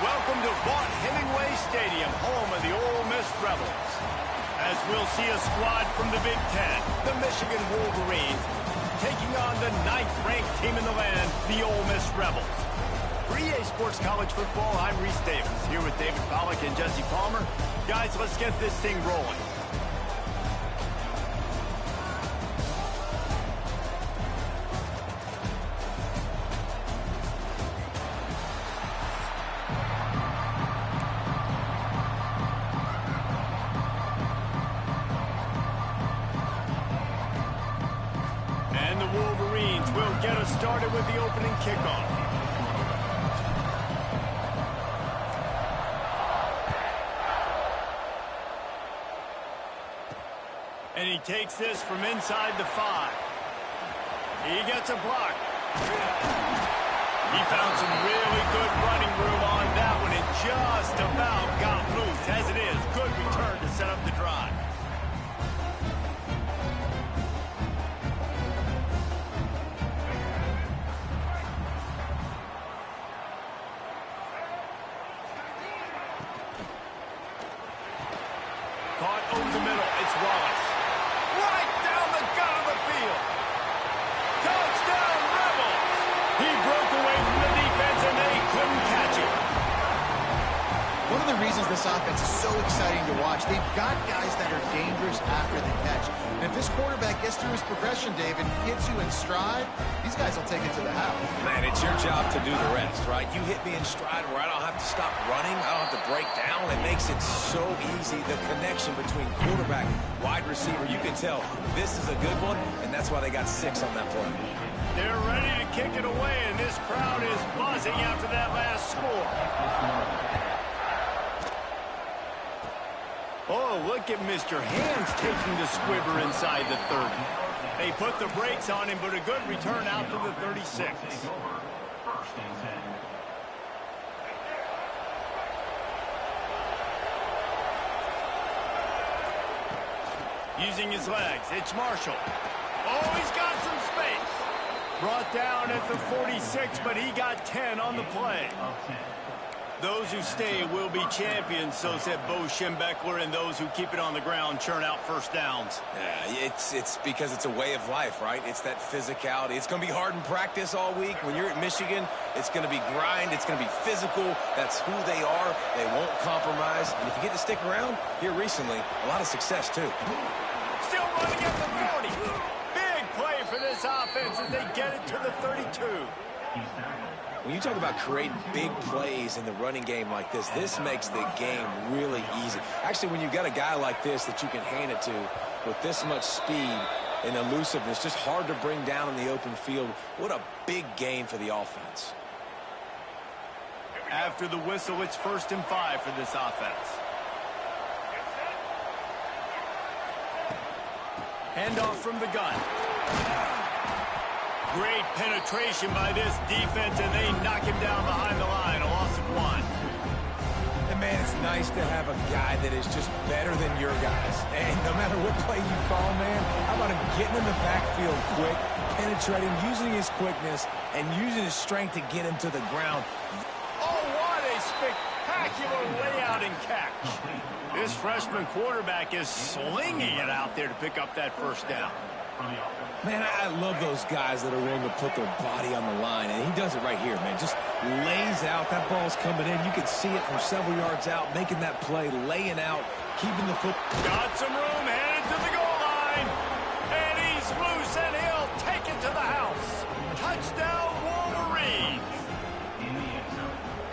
A: Welcome to Vaught-Hemingway Stadium, home of the Ole Miss Rebels. As we'll see a squad from the Big Ten, the Michigan Wolverines, taking on the 9th-ranked team in the land, the Ole Miss Rebels. For EA Sports College Football, I'm Reese Davis, here with David Pollack and Jesse Palmer. Guys, let's get this thing rolling. Get us started with the opening kickoff. And he takes this from inside the 5. He gets a block. He found some really good running room on that one and just about got loose. As it is, good return to set up the drive. Caught over the middle. It's Wallace. Right down the gut of the field. Touchdown, Rebels! He broke away from the defense, and they couldn't catch him.
C: One of the reasons this offense is so exciting to watch, they've got guys that are dangerous after the catch. And if this quarterback gets through his progression, David, hits you in stride, these guys will take it to the house.
B: Man, it's your job to do the rest, right? You hit me in stride where I don't have to stop running. I don't have to break down. It makes it so easy. The connection between quarterback, wide receiver, you can tell this is a good one, and that's why they got 6 on that play.
A: They're ready to kick it away, and this crowd is buzzing after that last score. Oh, look at Mr. Hands taking the squibber inside the 30. They put the brakes on him, but a good return out to the 36. Using his legs, it's Marshall. Oh, he's got some space. Brought down at the 46, but he got 10 on the play. Those who stay will be champions, so said Bo Schembechler, and those who keep it on the ground churn out first downs.
B: Yeah, it's because it's a way of life, right? It's that physicality. It's going to be hard in practice all week. When you're at Michigan, it's going to be grind. It's going to be physical. That's who they are. They won't compromise. And if you get to stick around here recently, a lot of success, too.
A: Still running at the 40. Big play for this offense as they get it to the 32.
B: When you talk about creating big plays in the running game like this makes the game really easy. Actually, when you've got a guy like this that you can hand it to with this much speed and elusiveness, just hard to bring down in the open field, what a big gain for the offense.
A: After the whistle, it's 1st and 5 for this offense. Handoff from the gun. Great penetration by this defense, and they knock him down behind the line. A loss of 1.
B: And, man, it's nice to have a guy that is just better than your guys. And no matter what play you call, man, how about him getting in the backfield quick, penetrating, using his quickness, and using his strength to get him to the ground.
A: Oh, what a spectacular layout and catch. This freshman quarterback is slinging it out there to pick up that first down.
B: Man, I love those guys that are willing to put their body on the line, and he does it right here, man. Just lays out. That ball's coming in. You can see it from several yards out, making that play, laying out, keeping the foot.
A: Got some room, headed to the goal line. And he's loose, and he'll take it to the house. Touchdown, Wolverines.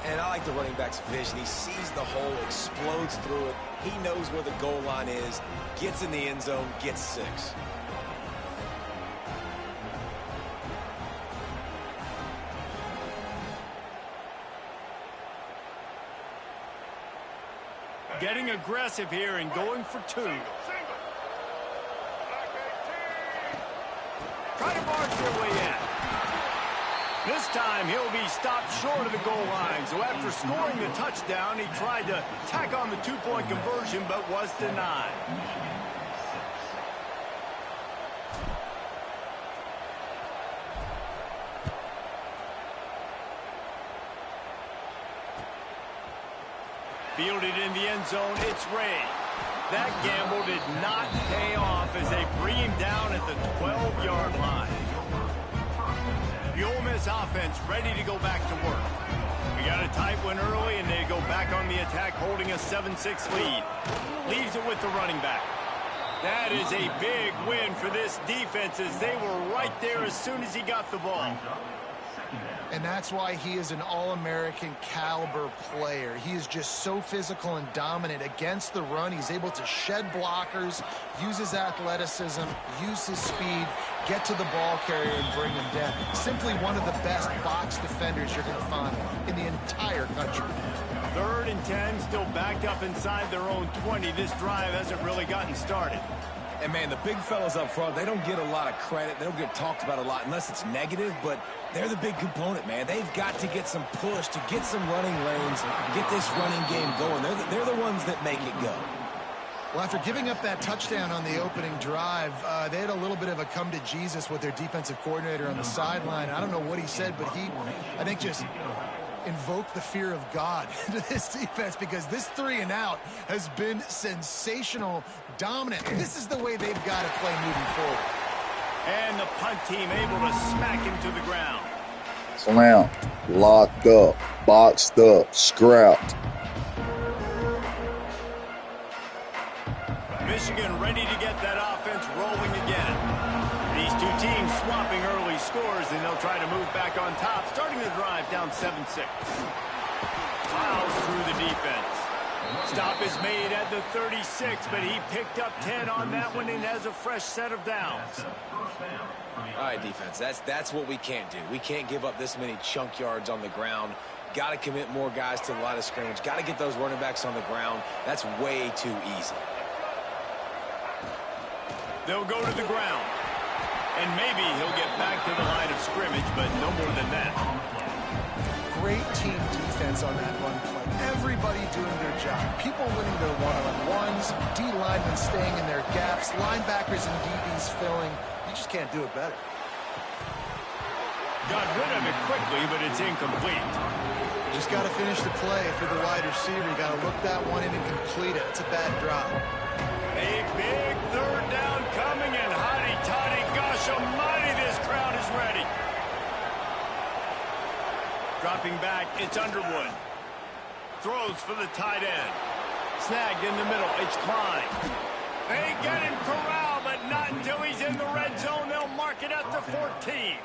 B: And I like the running back's vision. He sees the hole, explodes through it. He knows where the goal line is, gets in the end zone, gets 6.
A: Getting aggressive here and going for 2. Try to march their way in. This time he'll be stopped short of the goal line. So after scoring the touchdown, he tried to tack on the 2-point conversion but was denied. Fielded in the end zone, it's Ray. That gamble did not pay off as they bring him down at the 12-yard line. The Ole Miss offense ready to go back to work. We got a tight one early, and they go back on the attack, holding a 7-6 lead. Leaves it with the running back. That is a big win for this defense as they were right there as soon as he got the ball.
C: And that's why he is an All-American caliber player. He is just so physical and dominant against the run. He's able to shed blockers, use his athleticism, use his speed, get to the ball carrier and bring him down. Simply one of the best box defenders you're going to find in the entire country.
A: 3rd and 10, still backed up inside their own 20. This drive hasn't really gotten started.
B: And, man, the big fellas up front, they don't get a lot of credit. They don't get talked about a lot unless it's negative, but they're the big component, man. They've got to get some push, to get some running lanes, get this running game going. They're the ones that make it go.
C: Well, after giving up that touchdown on the opening drive, they had a little bit of a come to Jesus with their defensive coordinator on the sideline. I don't know what he said, but he, I think, just invoke the fear of God into this defense because this 3-and-out has been sensational, dominant. This is the way they've got to play moving forward.
A: And the punt team able to smack him to the ground.
D: Slammed, locked up, boxed up, scrapped.
A: Michigan ready to get that offense rolling again. These two teams swapping early scores, and they'll try to move back on top, starting the drive down 7-6. Plows through the defense. Stop is made at the 36, but he picked up 10 on that one and has a fresh set of downs.
B: All right, defense, that's what we can't do. We can't give up this many chunk yards on the ground. Got to commit more guys to the line of scrimmage. Got to get those running backs on the ground. That's way too easy.
A: They'll go to the ground. And maybe he'll get back to the line of scrimmage, but no more than that.
C: Great team defense on that run play. Everybody doing their job. People winning their one-on-ones, D-linemen staying in their gaps, linebackers and DBs filling. You just can't do it better.
A: Got rid of it quickly, but it's incomplete.
C: Just got to finish the play for the wide receiver. You got to look that one in and complete it. It's a bad drop.
A: A big third down coming, and hotty-toddy, gosh almighty, this crowd is ready. Dropping back, it's Underwood. Throws for the tight end. Snagged in the middle, it's Klein. They get him corralled, but not until he's in the red zone. They'll mark it at the 14.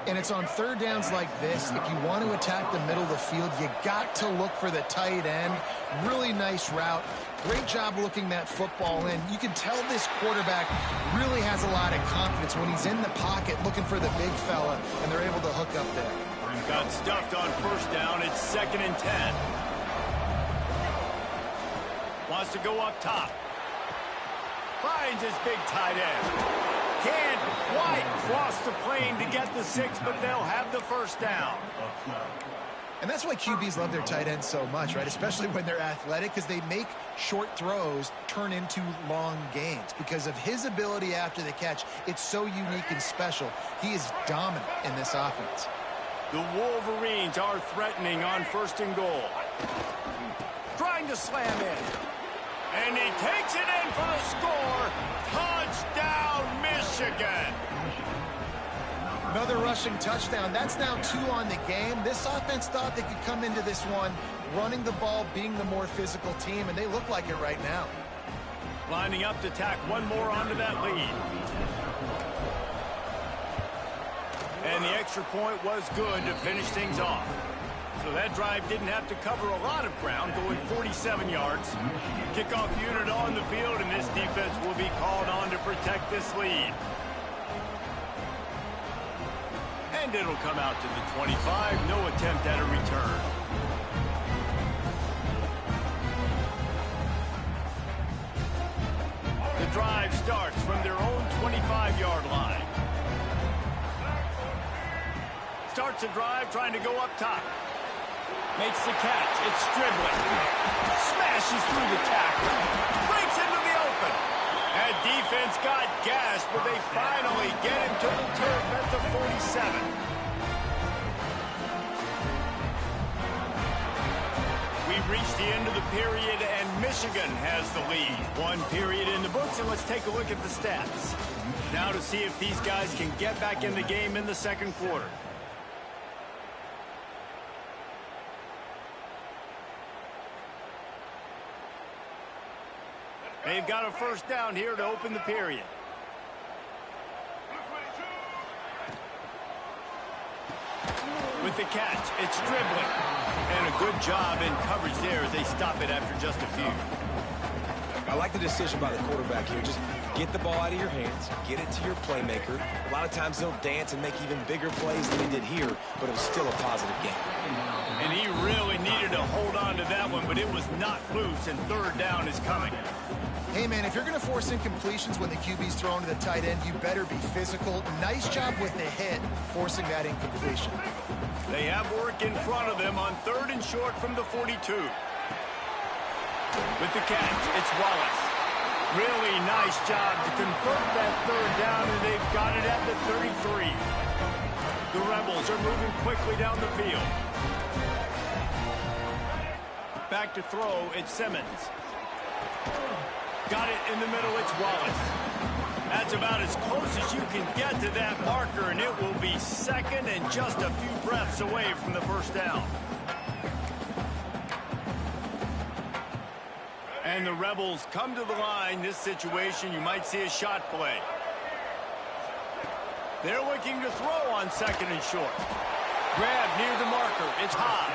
C: And it's on third downs like this. If you want to attack the middle of the field, you got to look for the tight end. Really nice route. Great job looking that football in. You can tell this quarterback really has a lot of confidence when he's in the pocket looking for the big fella, and they're able to hook up there.
A: Got stuffed on first down. It's 2nd and 10. Wants to go up top. Finds his big tight end. Can't quite cross the plane to get the 6, but they'll have the first down.
C: And that's why QBs love their tight ends so much, right? Especially when they're athletic, because they make short throws turn into long gains. Because of his ability after the catch, it's so unique and special. He is dominant in this offense.
A: The Wolverines are threatening on 1st and goal. Trying to slam in. And he takes it in for the score. Touchdown, Michigan.
C: Another rushing touchdown. That's now 2 on the game. This offense thought they could come into this one running the ball, being the more physical team, and they look like it right now.
A: Lining up to tack one more onto that lead. And the extra point was good to finish things off. So that drive didn't have to cover a lot of ground, going 47 yards. Kickoff unit on the field, and this defense will be called on to protect this lead. And it'll come out to the 25. No attempt at a return. The drive starts from their own 25-yard line. Starts a drive trying to go up top. Makes the catch. It's Stribling. Smashes through the tackle. Breaks into the open. That defense got gashed, but they finally get him to the turf at the 47. We've reached the end of the period, and Michigan has the lead. 1 period in the books, and let's take a look at the stats. Now to see if these guys can get back in the game in the 2nd quarter. They've got a first down here to open the period. With the catch, it's Stribling. And a good job in coverage there as they stop it after just a few.
B: I like the decision by the quarterback here. Just get the ball out of your hands, get it to your playmaker. A lot of times they'll dance and make even bigger plays than he did here, but it was still a positive game.
A: And he really needed to hold on to that one, but it was not loose, and 3rd down is coming.
C: Hey, man, if you're going to force incompletions when the QB's thrown to the tight end, you better be physical. Nice job with the hit, forcing that incompletion.
A: They have work in front of them on 3rd and short from the 42. With the catch, it's Wallace. Really nice job to convert that 3rd down, and they've got it at the 33. The Rebels are moving quickly down the field. Back to throw, it's Simmons. Got it in the middle, it's Wallace. That's about as close as you can get to that marker, and it will be 2nd and just a few breaths away from the first down. And the Rebels come to the line. This situation, you might see a shot play. They're looking to throw on 2nd and short. Grab near the marker, it's Haas.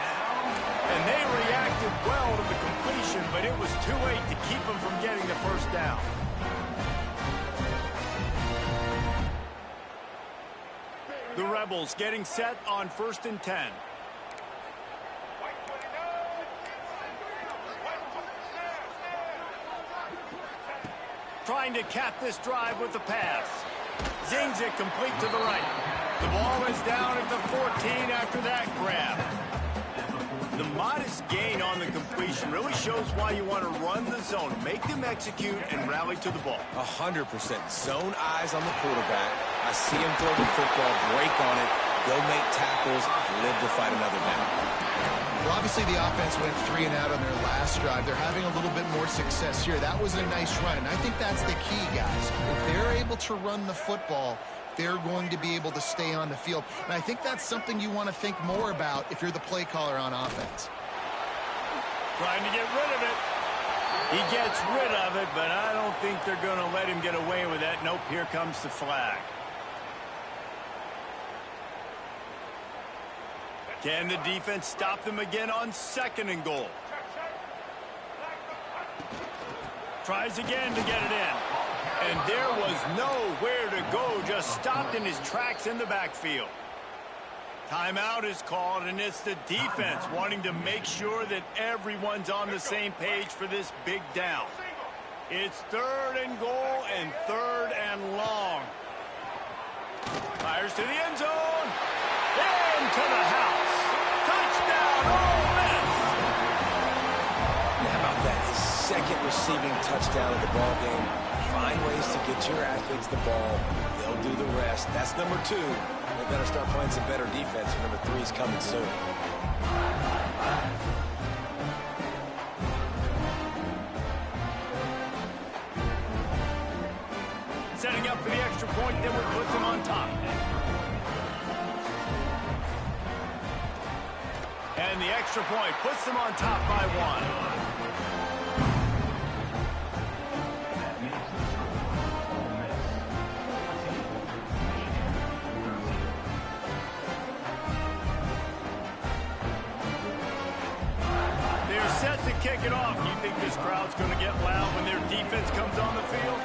A: And they reacted well to the completion, but it was too late to keep them from getting the first down. The Rebels getting set on 1st and 10. Trying to cap this drive with the pass. Zings it complete to the right. The ball is down at the 14 after that grab. The modest gain on the completion really shows why you want to run the zone, make them execute, and rally to the ball.
B: 100%. Zone eyes on the quarterback. I see him throw the football, break on it, Go make tackles, live to fight another down.
C: Well, obviously the offense went 3 and out on their last drive. They're having a little bit more success here. That was a nice run, and I think that's the key, guys. If they're able to run the football, they're going to be able to stay on the field. And I think that's something you want to think more about if you're the play caller on offense.
A: Trying to get rid of it. He gets rid of it, but I don't think they're going to let him get away with that. Nope, here comes the flag. Can the defense stop them again on 2nd and goal? Tries again to get it in. And there was nowhere to go, just stopped in his tracks in the backfield. Timeout is called, and it's the defense wanting to make sure that everyone's on the same page for this big down. It's 3rd and goal and 3rd and long. Fires to the end zone. Into the house. Touchdown, Ole Miss.
B: How about that? His 2nd receiving touchdown of the ball game. Find ways to get your athletes the ball. They'll do the rest. That's number 2. They better start playing some better defense. Number 3 is coming soon.
A: Setting up for the extra point that would put them on top. And the extra point puts them on top by 1. Set to kick it off. You think this crowd's going to get loud when their defense comes on the field?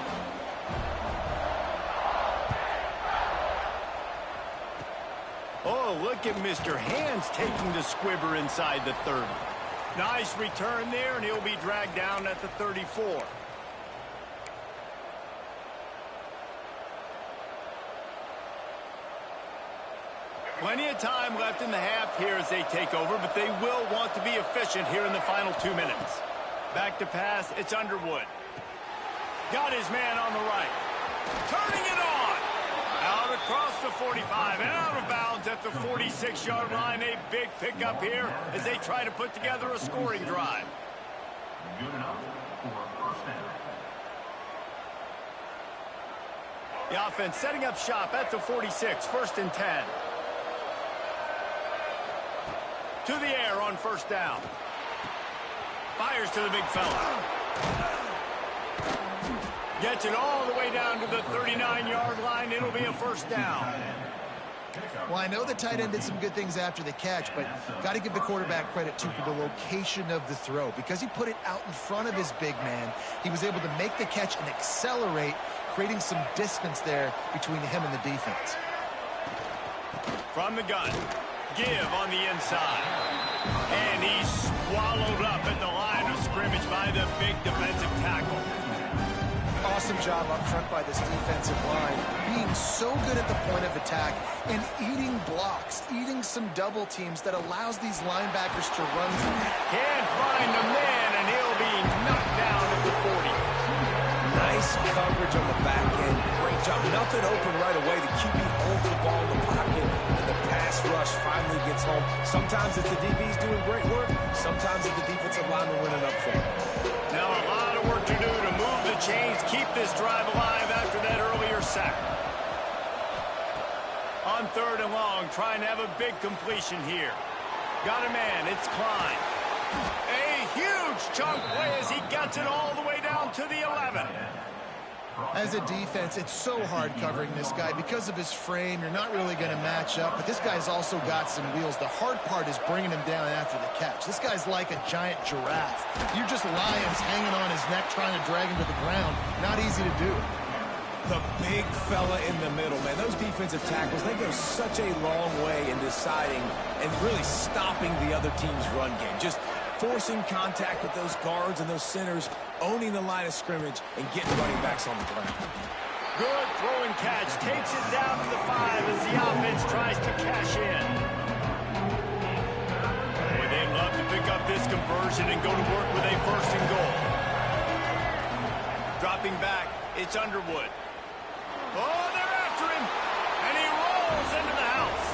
A: Oh, look at Mr. Hands taking the squibber inside the 30. Nice return there, and he'll be dragged down at the 34. Plenty of time left in the half here as they take over, but they will want to be efficient here in the final 2 minutes. Back to pass, it's Underwood. Got his man on the right. Turning it on. Out across the 45 and out of bounds at the 46-yard line. A big pickup here as they try to put together a scoring drive.
E: Good enough for a first down.
A: The offense setting up shop at the 46, 1st and 10. To the air on 1st down. Fires to the big fella. Gets it all the way down to the 39-yard line. It'll be a 1st down.
C: Well, I know the tight end did some good things after the catch, but got to give the quarterback credit, too, for the location of the throw. Because he put it out in front of his big man, he was able to make the catch and accelerate, creating some distance there between him and the defense.
A: From the gun. Give on the inside. And he's swallowed up at the line of scrimmage by the big defensive tackle.
C: Awesome job up front by this defensive line, being so good at the point of attack and eating blocks, eating some double teams that allows these linebackers to run through.
A: Can't find the man, and he'll be knocked down at the 40.
B: Nice coverage on the back end. Great job. Nothing open right away. The QB holds the ball in the pocket, and the pass rush finally gets home. Sometimes it's the DBs doing great work. Sometimes it's the defensive lineman winning up front.
A: Now a lot of work to do to move the chains, keep this drive alive after that earlier sack. On 3rd and long, trying to have a big completion here. Got a man, it's Klein. A huge chunk play as he gets it all the way down to the 11.
C: As a defense, it's so hard covering this guy. Because of his frame, you're not really going to match up, but this guy's also got some wheels. The hard part is bringing him down after the catch. This guy's like a giant giraffe. You're just lions hanging on his neck trying to drag him to the ground. Not easy to do.
B: The big fella in the middle, man. Those defensive tackles, they go such a long way in deciding and really stopping the other team's run game. Just forcing contact with those guards and those centers, owning the line of scrimmage, and getting running backs on the ground.
A: Good throw and catch. Takes it down to the 5 as the offense tries to cash in. Boy, they'd love to pick up this conversion and go to work with a 1st and goal. Dropping back, it's Underwood. Oh, they're after him, and he rolls into the house.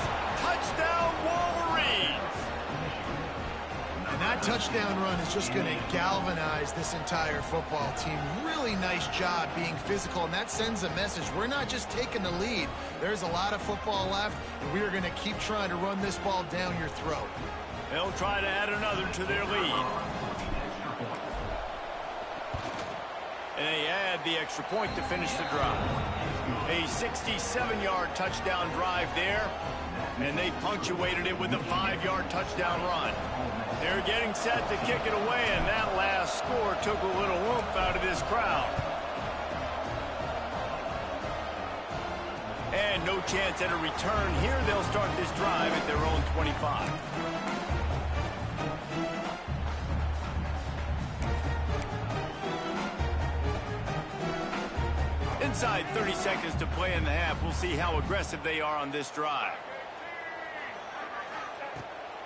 C: That touchdown run is just going to galvanize this entire football team. Really nice job being physical, and that sends a message. We're not just taking the lead. There's a lot of football left, and we are going to keep trying to run this ball down your throat.
A: They'll try to add another to their lead. And they add the extra point to finish the drive. A 67-yard touchdown drive there, and they punctuated it with a 5-yard touchdown run. They're getting set to kick it away, and that last score took a little oomph out of this crowd. And no chance at a return here. They'll start this drive at their own 25. Inside 30 seconds to play in the half. We'll see how aggressive they are on this drive.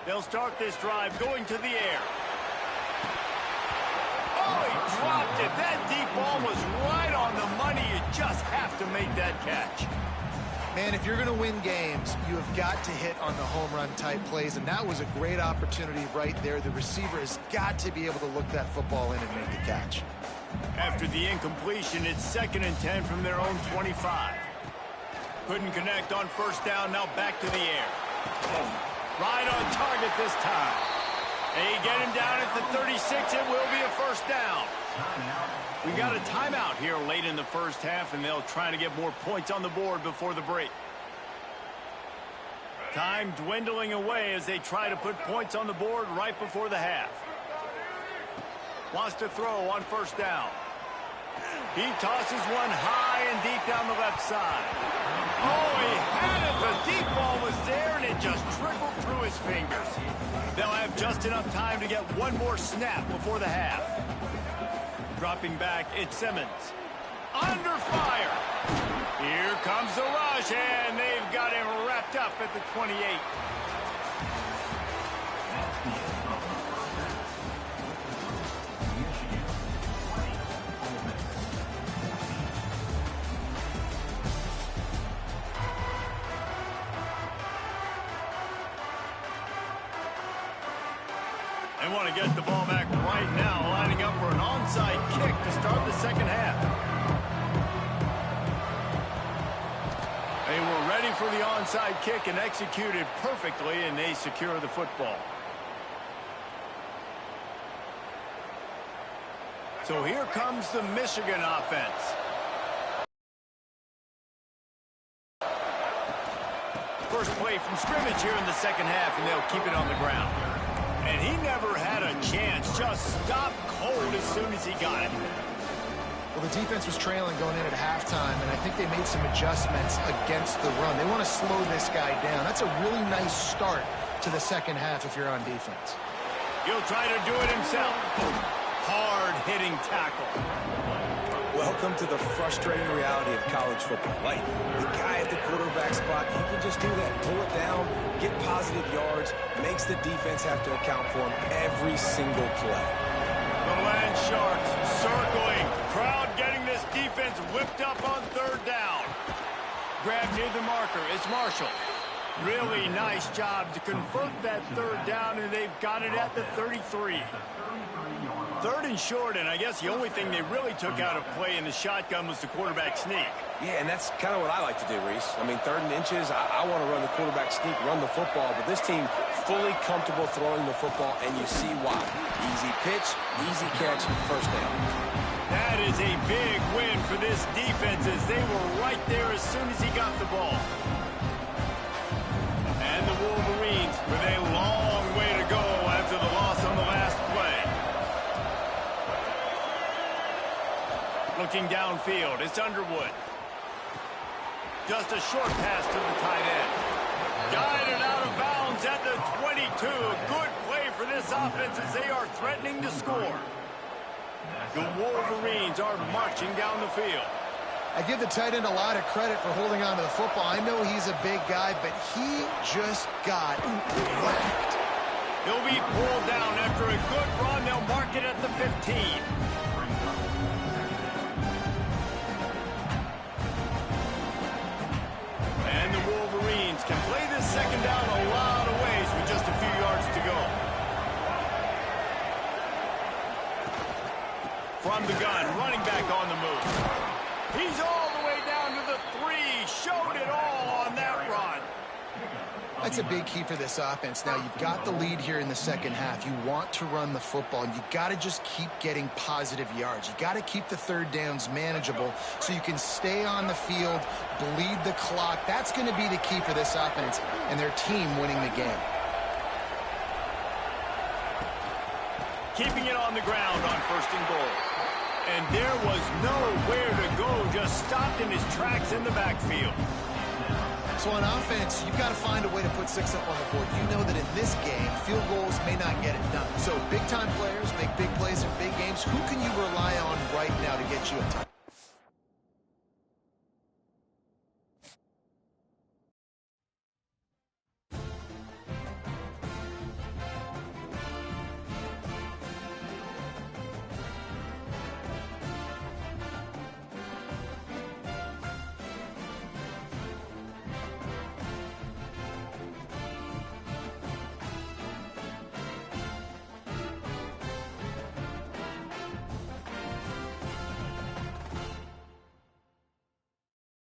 A: They'll start this drive going to the air. Oh, he dropped it. That deep ball was right on the money. You just have to make that catch.
C: Man, if you're going to win games, you have got to hit on the home run type plays, and that was a great opportunity right there. The receiver has got to be able to look that football in and make the catch.
A: After the incompletion, it's 2nd and 10 from their own 25. Couldn't connect on first down. Now back to the air. Right on target this time. They get him down at the 36. It will be a first down. We got a timeout here late in the first half, and they'll try to get more points on the board before the break. Time dwindling away as they try to put points on the board right before the half. Wants to throw on first down. He tosses one high and deep down the left side. Oh, he had it. The deep ball was there, and it just trickled through his fingers. They'll have just enough time to get one more snap before the half. Dropping back, it's Simmons. Under fire. Here comes the rush, and they've got him wrapped up at the 28. They want to get the ball back right now, lining up for an onside kick to start the second half. They were ready for the onside kick and executed perfectly, and they secure the football. So here comes the Michigan offense. First play from scrimmage here in the second half, and they'll keep it on the ground. And he never had a chance, just stopped cold as soon as he got it.
C: Well, the defense was trailing going in at halftime, and I think they made some adjustments against the run. They want to slow this guy down. That's a really nice start to the second half if you're on defense.
A: He'll try to do it himself. Hard-hitting tackle.
B: Welcome to the frustrating reality of college football. Like, the guy at the quarterback spot, he can just do that. Pull it down, get positive yards, makes the defense have to account for him every single play.
A: The Land Sharks circling. Crowd getting this defense whipped up on third down. Grab near the marker. It's Marshall. Really nice job to convert that third down, and they've got it at the 33. Third and short, and I guess the only thing they really took out of play in the shotgun was the quarterback sneak.
B: Yeah, and that's kind of what I like to do, Reese. I mean, 3rd and inches, I want to run the quarterback sneak, run the football, but this team fully comfortable throwing the football, and you see why. Easy pitch, easy catch, first down.
A: That is a big win for this defense as they were right there as soon as he got the ball. And the Wolverines with a long way to go after the loss on the last play. Looking downfield, it's Underwood. Just a short pass to the tight end. Guided out of bounds at the 22. A good play for this offense as they are threatening to score. The Wolverines are marching down the field.
C: I give the tight end a lot of credit for holding on to the football. I know he's a big guy, but he just got whacked.
A: He'll be pulled down after a good run. They'll mark it at the 15. And the Wolverines can play this second down a lot of ways with just a few yards to go. From the gun, running back on the move. He's all the way down to the 3. Showed it all on that run.
C: That's a big key for this offense. Now, you've got the lead here in the second half. You want to run the football, and you got to just keep getting positive yards. You got to keep the third downs manageable so you can stay on the field, bleed the clock. That's going to be the key for this offense and their team winning the game.
A: Keeping it on the ground on 1st and goal. And there was nowhere to go, just stopped in his tracks in the backfield.
C: So on offense, you've got to find a way to put 6 up on the board. You know that in this game, field goals may not get it done. So big-time players make big plays in big games. Who can you rely on right now to get you a touchdown?